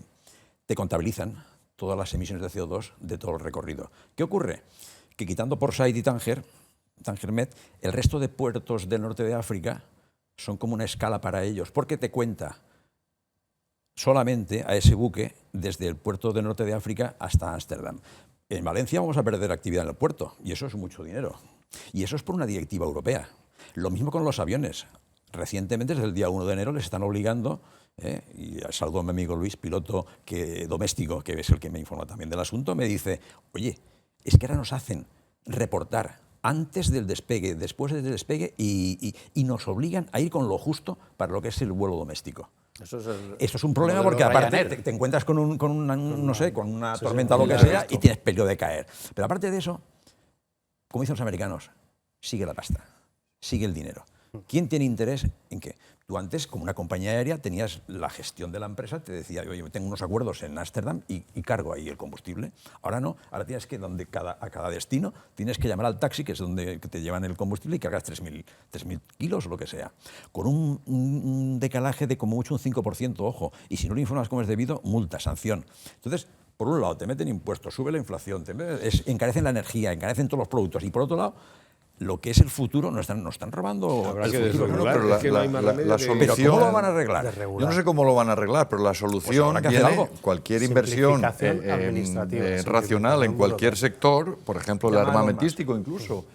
te contabilizan todas las emisiones de CO2 de todo el recorrido. ¿Qué ocurre? Que quitando Port Said y Tánger Med, el resto de puertos del norte de África son como una escala para ellos, porque te cuenta solamente a ese buque desde el puerto del norte de África hasta Ámsterdam. En Valencia vamos a perder actividad en el puerto, y eso es mucho dinero. Y eso es por una directiva europea. Lo mismo con los aviones. Recientemente, desde el día 1 de enero, les están obligando, y saludo a mi amigo Luis, piloto doméstico, que es el que me informa también del asunto, me dice, oye, es que ahora nos hacen reportar antes del despegue, después del despegue, y nos obligan a ir con lo justo para lo que es el vuelo doméstico. Eso es un problema porque aparte te encuentras con una tormenta o lo que sea y tienes peligro de caer. Pero aparte de eso, como dicen los americanos, sigue la pasta, sigue el dinero. ¿Quién tiene interés en qué? Tú antes, como una compañía aérea, tenías la gestión de la empresa, te decía, oye, tengo unos acuerdos en Ámsterdam y cargo ahí el combustible. Ahora no, ahora tienes que, a cada destino, tienes que llamar al taxi, que es donde te llevan el combustible, y cargas 3.000 kilos o lo que sea. Con un decalaje de como mucho un 5%, ojo, y si no lo informas como es debido, multa, sanción. Entonces, por un lado, te meten impuestos, sube la inflación, encarecen la energía, encarecen todos los productos, y por otro lado, lo que es el futuro, nos están robando. Habrá el que futuro. desregular, pero es que no hay más remedio solución, pero ¿cómo lo van a arreglar? yo no sé cómo lo van a arreglar, pero la solución habrá que hacer viene algo. cualquier inversión racional en cualquier sector, por ejemplo el armamentístico incluso.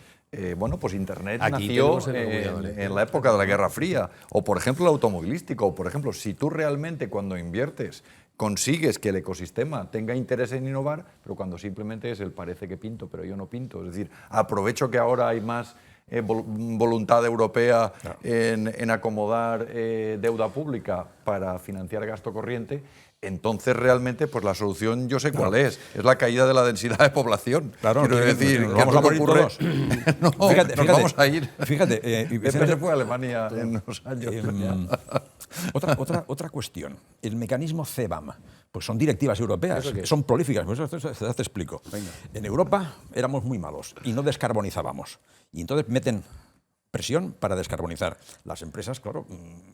Bueno, pues Internet Aquí nació tenemos el Comunidad Valenciana. en la época de la Guerra Fría, o por ejemplo el automovilístico, o por ejemplo, si tú realmente cuando inviertes consigues que el ecosistema tenga interés en innovar, pero cuando simplemente es el parece que pinto, pero yo no pinto, es decir, aprovecho que ahora hay más voluntad europea en acomodar deuda pública para financiar gasto corriente, entonces realmente pues la solución yo sé cuál es la caída de la densidad de población. Claro, quiero decir, nos ¿qué vamos a nos morir ocurre? todos. No, Fíjate, nos vamos a ir. Fíjate, Pepe se fue a Alemania en unos años. Otra cuestión, el mecanismo CBAM, pues son directivas europeas, son prolíficas, pues eso te explico. Venga. En Europa éramos muy malos y no descarbonizábamos, y entonces meten presión para descarbonizar. Las empresas, claro,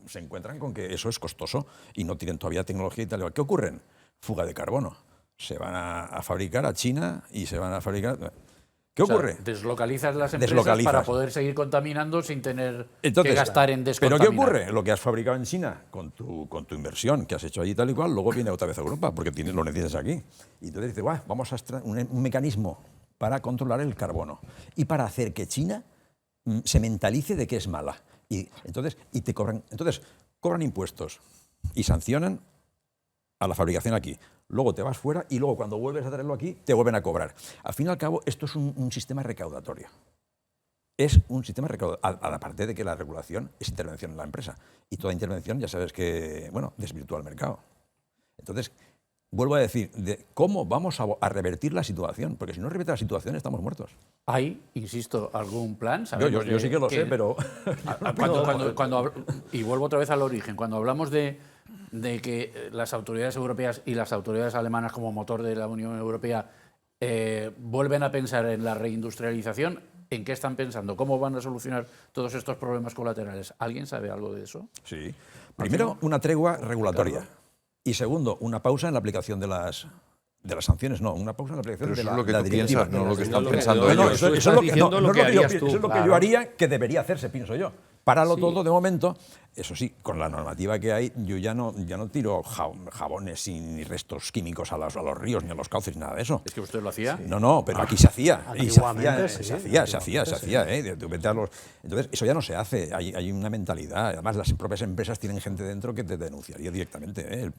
se encuentran con que eso es costoso y no tienen todavía tecnología y tal. ¿Qué ocurren? Fuga de carbono. Se van a fabricar a China y se van a fabricar... ¿Qué ocurre? Deslocalizas las empresas para poder seguir contaminando sin tener que gastar en descontaminar. ¿Pero qué ocurre? Lo que has fabricado en China con tu inversión que has hecho allí tal y cual, luego viene otra vez a Europa porque lo necesitas aquí. Y entonces dices, vamos a un mecanismo para controlar el carbono y para hacer que China se mentalice de que es mala. Entonces cobran impuestos y sancionan a la fabricación aquí. Luego te vas fuera y luego cuando vuelves a traerlo aquí te vuelven a cobrar. Al fin y al cabo, esto es un sistema recaudatorio. Es un sistema recaudatorio, aparte de que la regulación es intervención en la empresa. Y toda intervención ya sabes que, desvirtúa el mercado. Entonces, vuelvo a decir, ¿cómo vamos a revertir la situación? Porque si no revierte la situación estamos muertos. ¿Hay, insisto, algún plan? Yo sí que lo sé, pero... Y vuelvo otra vez al origen. Cuando hablamos de que las autoridades europeas y las autoridades alemanas como motor de la Unión Europea vuelven a pensar en la reindustrialización, ¿en qué están pensando? ¿Cómo van a solucionar todos estos problemas colaterales? ¿Alguien sabe algo de eso? Sí. Primero, una tregua regulatoria. Y segundo, una pausa en la aplicación de las sanciones. No, una pausa en la aplicación de la directiva. Eso es lo que tú piensas, no lo que están pensando ellos. Eso es lo que yo haría, que debería hacerse, pienso yo. Páralo todo de momento Eso sí, con la normativa que hay, yo ya no tiro jabones ni restos químicos a los ríos, ni a los cauces, ni nada de eso. ¿Es que usted lo hacía? No, pero aquí se hacía. Y Antiguamente se sí, hacía. antiguamente Entonces, eso ya no se hace. Hay una mentalidad. Además, las propias empresas tienen gente dentro que te denunciaría directamente.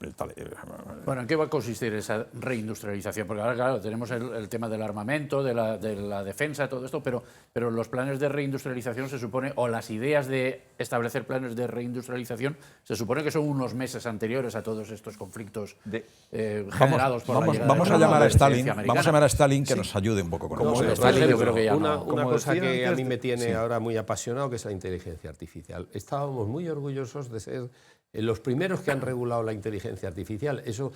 Bueno, ¿en qué va a consistir esa reindustrialización? Porque ahora, claro, tenemos el tema del armamento, de la defensa, todo esto, pero los planes de reindustrialización se supone, o las ideas de establecer planes de reindustrialización, se supone que son unos meses anteriores a todos estos conflictos generados por la llegada vamos a de la llamar a Stalin. presidencia Vamos a llamar a Stalin que Sí. nos ayude un poco con Como eso. Stalin, yo creo que ya una no. cosa decía que a antes mí me de- tiene ahora muy apasionado, que es la inteligencia artificial. Estábamos muy orgullosos de ser los primeros que han regulado la inteligencia artificial. Eso,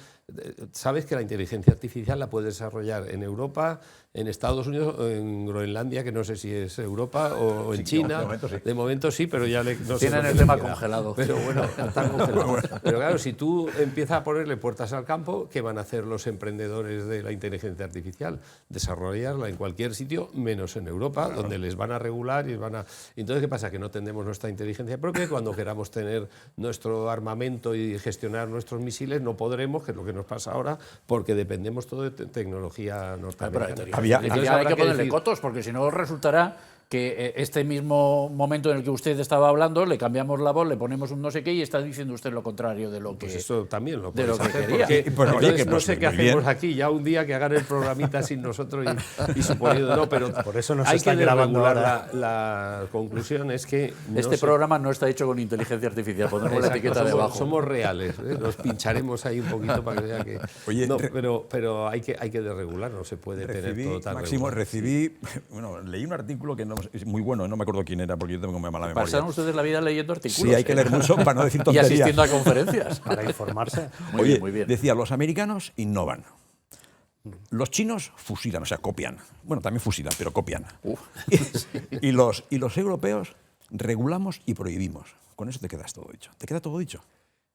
sabes que la inteligencia artificial la puedes desarrollar en Europa, en Estados Unidos, en Groenlandia, que no sé si es Europa, o en China. de momento sí. De momento sí, pero ya no sé Tienen lo que el le tema queda. congelado. Pero bueno, está congelado. Pero claro, si tú empiezas a ponerle puertas al campo, ¿qué van a hacer los emprendedores de la inteligencia artificial? Desarrollarla en cualquier sitio, menos en Europa, donde les van a regular y van a... Entonces, ¿qué pasa? Que no tenemos nuestra inteligencia propia y cuando queramos tener nuestro armamento y gestionar nuestros misiles no podremos, que es lo que nos pasa ahora, porque dependemos todo de tecnología norteamericana. Entonces Hay habrá que ponerle decir- cotos, porque si no resultará que este mismo momento en el que usted estaba hablando, le cambiamos la voz, le ponemos un no sé qué y está diciendo usted lo contrario de lo que... Pues eso también lo de lo puedes que hacer, quería. porque Bueno, oye, entonces que no pues sé qué muy bien. hacemos aquí, ya un día que hagan el programita sin nosotros y suponiendo no, pero Por eso nos hay están que grabando desregular ahora. la conclusión es que no Este se- programa no está hecho con inteligencia artificial, pondremos la Exacto, etiqueta somos, debajo. somos reales, ¿eh? Los pincharemos ahí un poquito para que vea que... Oye, No, pero hay que desregular, no se puede tener todo tan Máximo, regulado. bueno, leí un artículo que es muy bueno, no me acuerdo quién era, porque yo tengo muy mala memoria. Pasaron ustedes la vida leyendo artículos. Sí, hay que leer mucho para no decir Y tonterías. asistiendo a conferencias. Para informarse. Muy Oye, bien, muy bien. decía, los americanos innovan. Los chinos fusilan, o sea, copian. Bueno, también fusilan, pero copian. Y los europeos regulamos y prohibimos. Con eso te quedas todo dicho. Te queda todo dicho.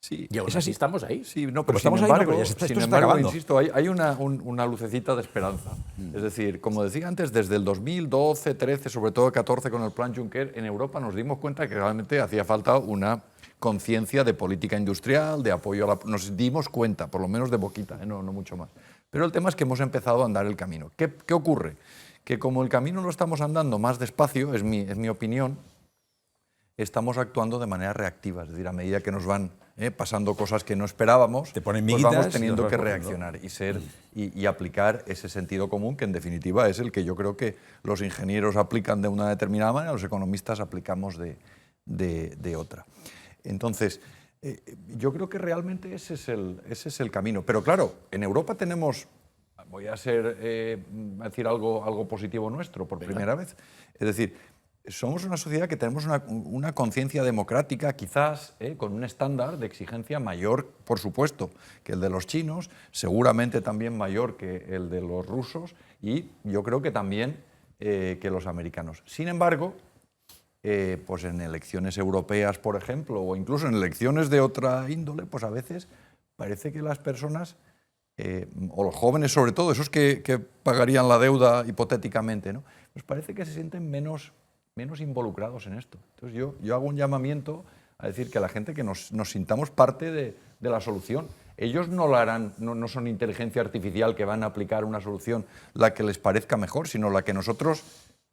Sí, Y aún ¿Es así así? estamos ahí. Sí, no, Como pero estamos sin ahí, no, embargo, pero ya se está- sin esto se está embargo, acabando. insisto, hay una lucecita de esperanza. Es decir, como decía antes, desde el 2012, 13, sobre todo 14 con el plan Juncker, en Europa nos dimos cuenta que realmente hacía falta una conciencia de política industrial, de apoyo a la... Nos dimos cuenta, por lo menos de boquita, no mucho más. Pero el tema es que hemos empezado a andar el camino. ¿Qué ocurre? Que como el camino lo estamos andando más despacio, es mi opinión, estamos actuando de manera reactiva, es decir, a medida que nos van pasando cosas que no esperábamos, Te ponen pues miguitas vamos y teniendo los que vas cogiendo. reaccionar y aplicar ese sentido común que en definitiva es el que yo creo que los ingenieros aplican de una determinada manera, los economistas aplicamos de otra. Entonces, yo creo que realmente ese es el camino. Pero claro, en Europa tenemos, voy a decir algo positivo nuestro por primera vez, es decir, somos una sociedad que tenemos una conciencia democrática, quizás con un estándar de exigencia mayor, por supuesto, que el de los chinos, seguramente también mayor que el de los rusos y yo creo que también que los americanos. Sin embargo, pues en elecciones europeas, por ejemplo, o incluso en elecciones de otra índole, pues a veces parece que las personas, o los jóvenes sobre todo, esos que pagarían la deuda hipotéticamente, ¿no? Pues parece que se sienten menos involucrados en esto. Entonces yo hago un llamamiento a decir que a la gente que nos sintamos parte de la solución. Ellos no lo harán, no son inteligencia artificial que van a aplicar una solución la que les parezca mejor, sino la que nosotros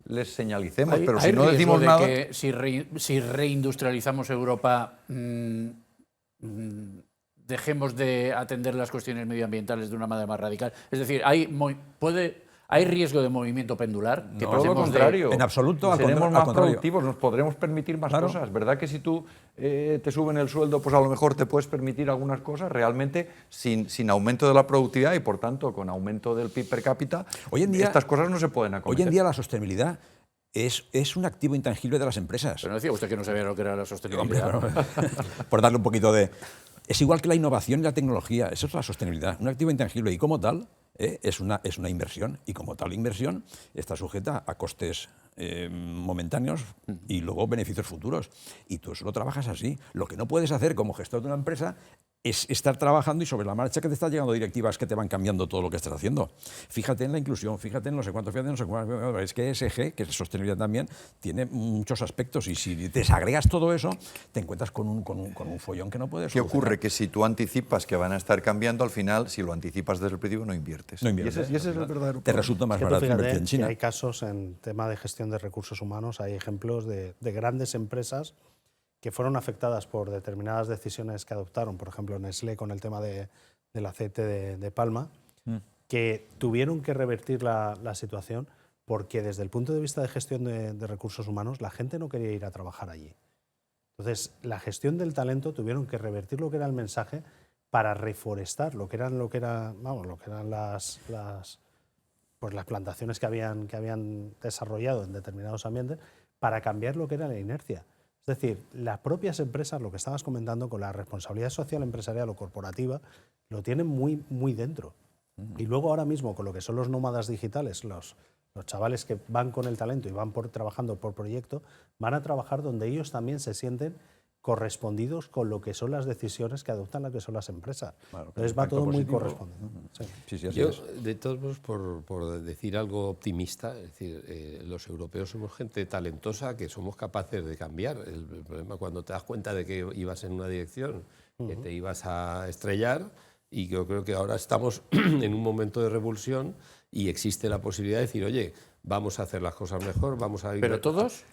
les señalicemos. Pero si no riesgo decimos de nada... que si reindustrializamos Europa, dejemos de atender las cuestiones medioambientales de una manera más radical. Es decir, ¿hay riesgo de movimiento pendular? Que Todo lo pasemos contrario. En absoluto, al seremos al más contrario. productivos, nos podremos permitir más Claro. cosas. ¿Verdad que si tú te suben el sueldo, pues a lo mejor te puedes permitir algunas cosas realmente sin aumento de la productividad y por tanto con aumento del PIB per cápita? Hoy en día- estas cosas no se pueden acometer. Hoy en día la sostenibilidad es un activo intangible de las empresas. Pero no decía usted que no sabía lo que era la Hombre, sostenibilidad. bueno, por darle un poquito de... Es igual que la innovación y la tecnología, eso es la sostenibilidad, un activo intangible y como tal es una inversión y como tal inversión está sujeta a costes momentáneos y luego beneficios futuros. Y tú eso lo trabajas así. Lo que no puedes hacer como gestor de una empresa es estar trabajando y sobre la marcha que te están llegando directivas que te van cambiando todo lo que estás haciendo. Fíjate en la inclusión, fíjate en no sé cuánto, fíjate en no sé cuánto. Es que ESG, que es sostenibilidad también, tiene muchos aspectos y si desagregas todo eso, te encuentras con un follón que no puedes ¿Qué solucionar. ocurre? Que si tú anticipas que van a estar cambiando, al final, si lo anticipas desde el principio, no inviertes. No inviertes. Y ese es el verdadero Te problema. resulta más Es que tú barato fíjate invertir en que China. hay casos en tema de gestión de recursos humanos, hay ejemplos de grandes empresas que fueron afectadas por determinadas decisiones que adoptaron, por ejemplo Nestlé con el tema del aceite de palma, que tuvieron que revertir la situación porque desde el punto de vista de gestión de recursos humanos la gente no quería ir a trabajar allí. Entonces, la gestión del talento tuvieron que revertir lo que era el mensaje para reforestar lo que eran las plantaciones que habían desarrollado en determinados ambientes para cambiar lo que era la inercia. Es decir, las propias empresas, lo que estabas comentando, con la responsabilidad social empresarial o corporativa, lo tienen muy, muy dentro. Y luego ahora mismo, con lo que son los nómadas digitales, los chavales que van con el talento y van trabajando por proyecto, van a trabajar donde ellos también se sienten correspondidos con lo que son las decisiones que adoptan las que son las empresas. Claro, Entonces va todo muy positivo. correspondido. Sí. Sí, sí, así Yo, es. de todos modos, por decir algo optimista, es decir, los europeos somos gente talentosa que somos capaces de cambiar. El problema cuando te das cuenta de que ibas en una dirección, que te ibas a estrellar, y yo creo que ahora estamos en un momento de revulsión y existe la posibilidad de decir, oye, vamos a hacer las cosas mejor, vamos a... ¿Pero todos?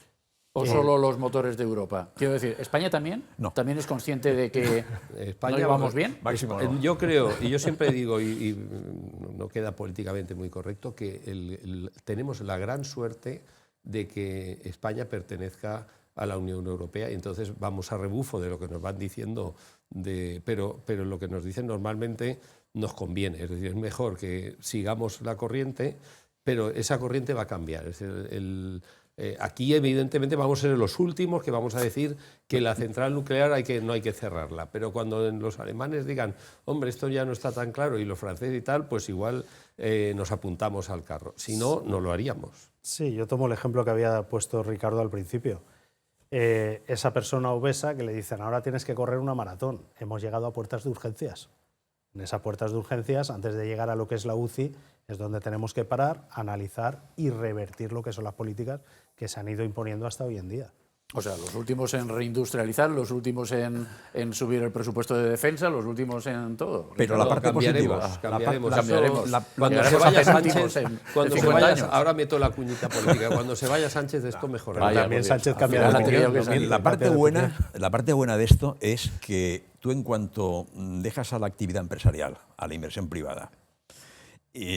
¿O solo los motores de Europa? Quiero decir, ¿España también? No. ¿También es consciente de que España, no llevamos bien? Máximo no. Yo creo, y yo siempre digo, y no queda políticamente muy correcto, que tenemos la gran suerte de que España pertenezca a la Unión Europea y entonces vamos a rebufo de lo que nos van diciendo, pero lo que nos dicen normalmente nos conviene, es decir, es mejor que sigamos la corriente, pero esa corriente va a cambiar. Es decir, aquí, evidentemente, vamos a ser los últimos que vamos a decir que la central nuclear no hay que cerrarla. Pero cuando los alemanes digan, hombre, esto ya no está tan claro, y los franceses y tal, pues igual nos apuntamos al carro. Si no, no lo haríamos. Sí, yo tomo el ejemplo que había puesto Ricardo al principio. Esa persona obesa que le dicen, ahora tienes que correr una maratón. Hemos llegado a puertas de urgencias. En esas puertas de urgencias, antes de llegar a lo que es la UCI, es donde tenemos que parar, analizar y revertir lo que son las políticas que se han ido imponiendo hasta hoy en día. O sea, los últimos en reindustrializar, los últimos en subir el presupuesto de defensa, los últimos en todo. Pero la parte cambiaremos, positiva. cambiaremos. cambiaremos. Cuando Cambiaremos se vaya a penúltimos Sánchez, en cuando se 50 vaya, años. ahora meto la cuñita política, cuando se vaya Sánchez esto mejorará. Vaya, También por Dios. Sánchez Al cambiará final de ha tenido opinión. que salir. La parte buena de esto es que tú, en cuanto dejas a la actividad empresarial, a la inversión privada,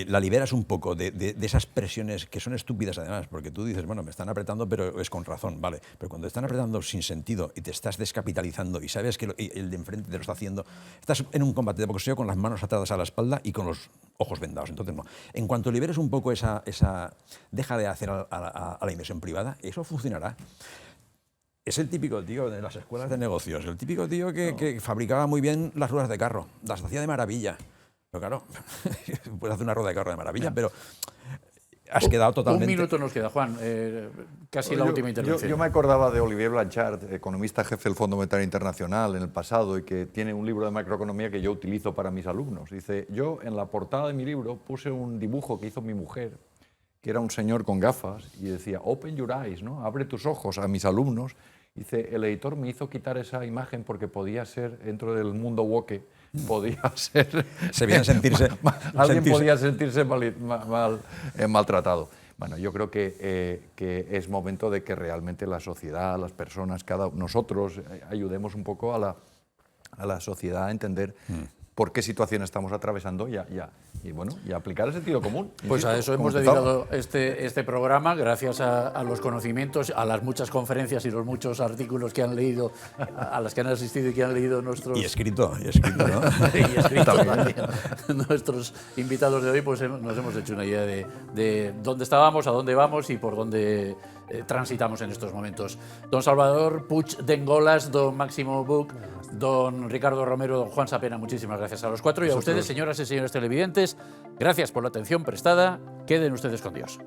la liberas un poco de esas presiones que son estúpidas además, porque tú dices, bueno, me están apretando, pero es con razón, vale. Pero cuando están apretando sin sentido y te estás descapitalizando y sabes que el de enfrente te lo está haciendo, estás en un combate de boxeo con las manos atadas a la espalda y con los ojos vendados. Entonces, no. En cuanto liberes un poco deja de hacer a la inversión privada, eso funcionará. Es el típico tío de las escuelas de negocios, el típico tío que fabricaba muy bien las ruedas de carro, las hacía de maravilla. Pero claro, puedes hacer una rueda de carro de maravilla, pero has quedado totalmente... Un minuto nos queda, Juan, casi la última intervención. Yo me acordaba de Olivier Blanchard, economista jefe del Fondo Monetario Internacional en el pasado, y que tiene un libro de macroeconomía que yo utilizo para mis alumnos. Dice, yo en la portada de mi libro puse un dibujo que hizo mi mujer, que era un señor con gafas, y decía, open your eyes, ¿no? Abre tus ojos a mis alumnos. Dice, el editor me hizo quitar esa imagen porque podía ser, dentro del mundo woke, podía ser... Alguien podía sentirse maltratado. Bueno, yo creo que es momento de que realmente la sociedad, las personas, nosotros ayudemos un poco a la sociedad a entender por qué situación estamos atravesando y aplicar el sentido común. Pues a eso hemos dedicado este programa, gracias a los conocimientos, a las muchas conferencias y los muchos artículos que han leído, a las que han asistido y que han leído nuestros... Y escrito, ¿no? y escrito también. Nuestros invitados de hoy, pues nos hemos hecho una idea de dónde estábamos, a dónde vamos y por dónde transitamos en estos momentos. Don Salvador Puig d'Engolas, don Máximo Buch, don Ricardo Romero, don Juan Sapena, muchísimas gracias a los cuatro y a ustedes, señoras y señores televidentes, gracias por la atención prestada. Queden ustedes con Dios.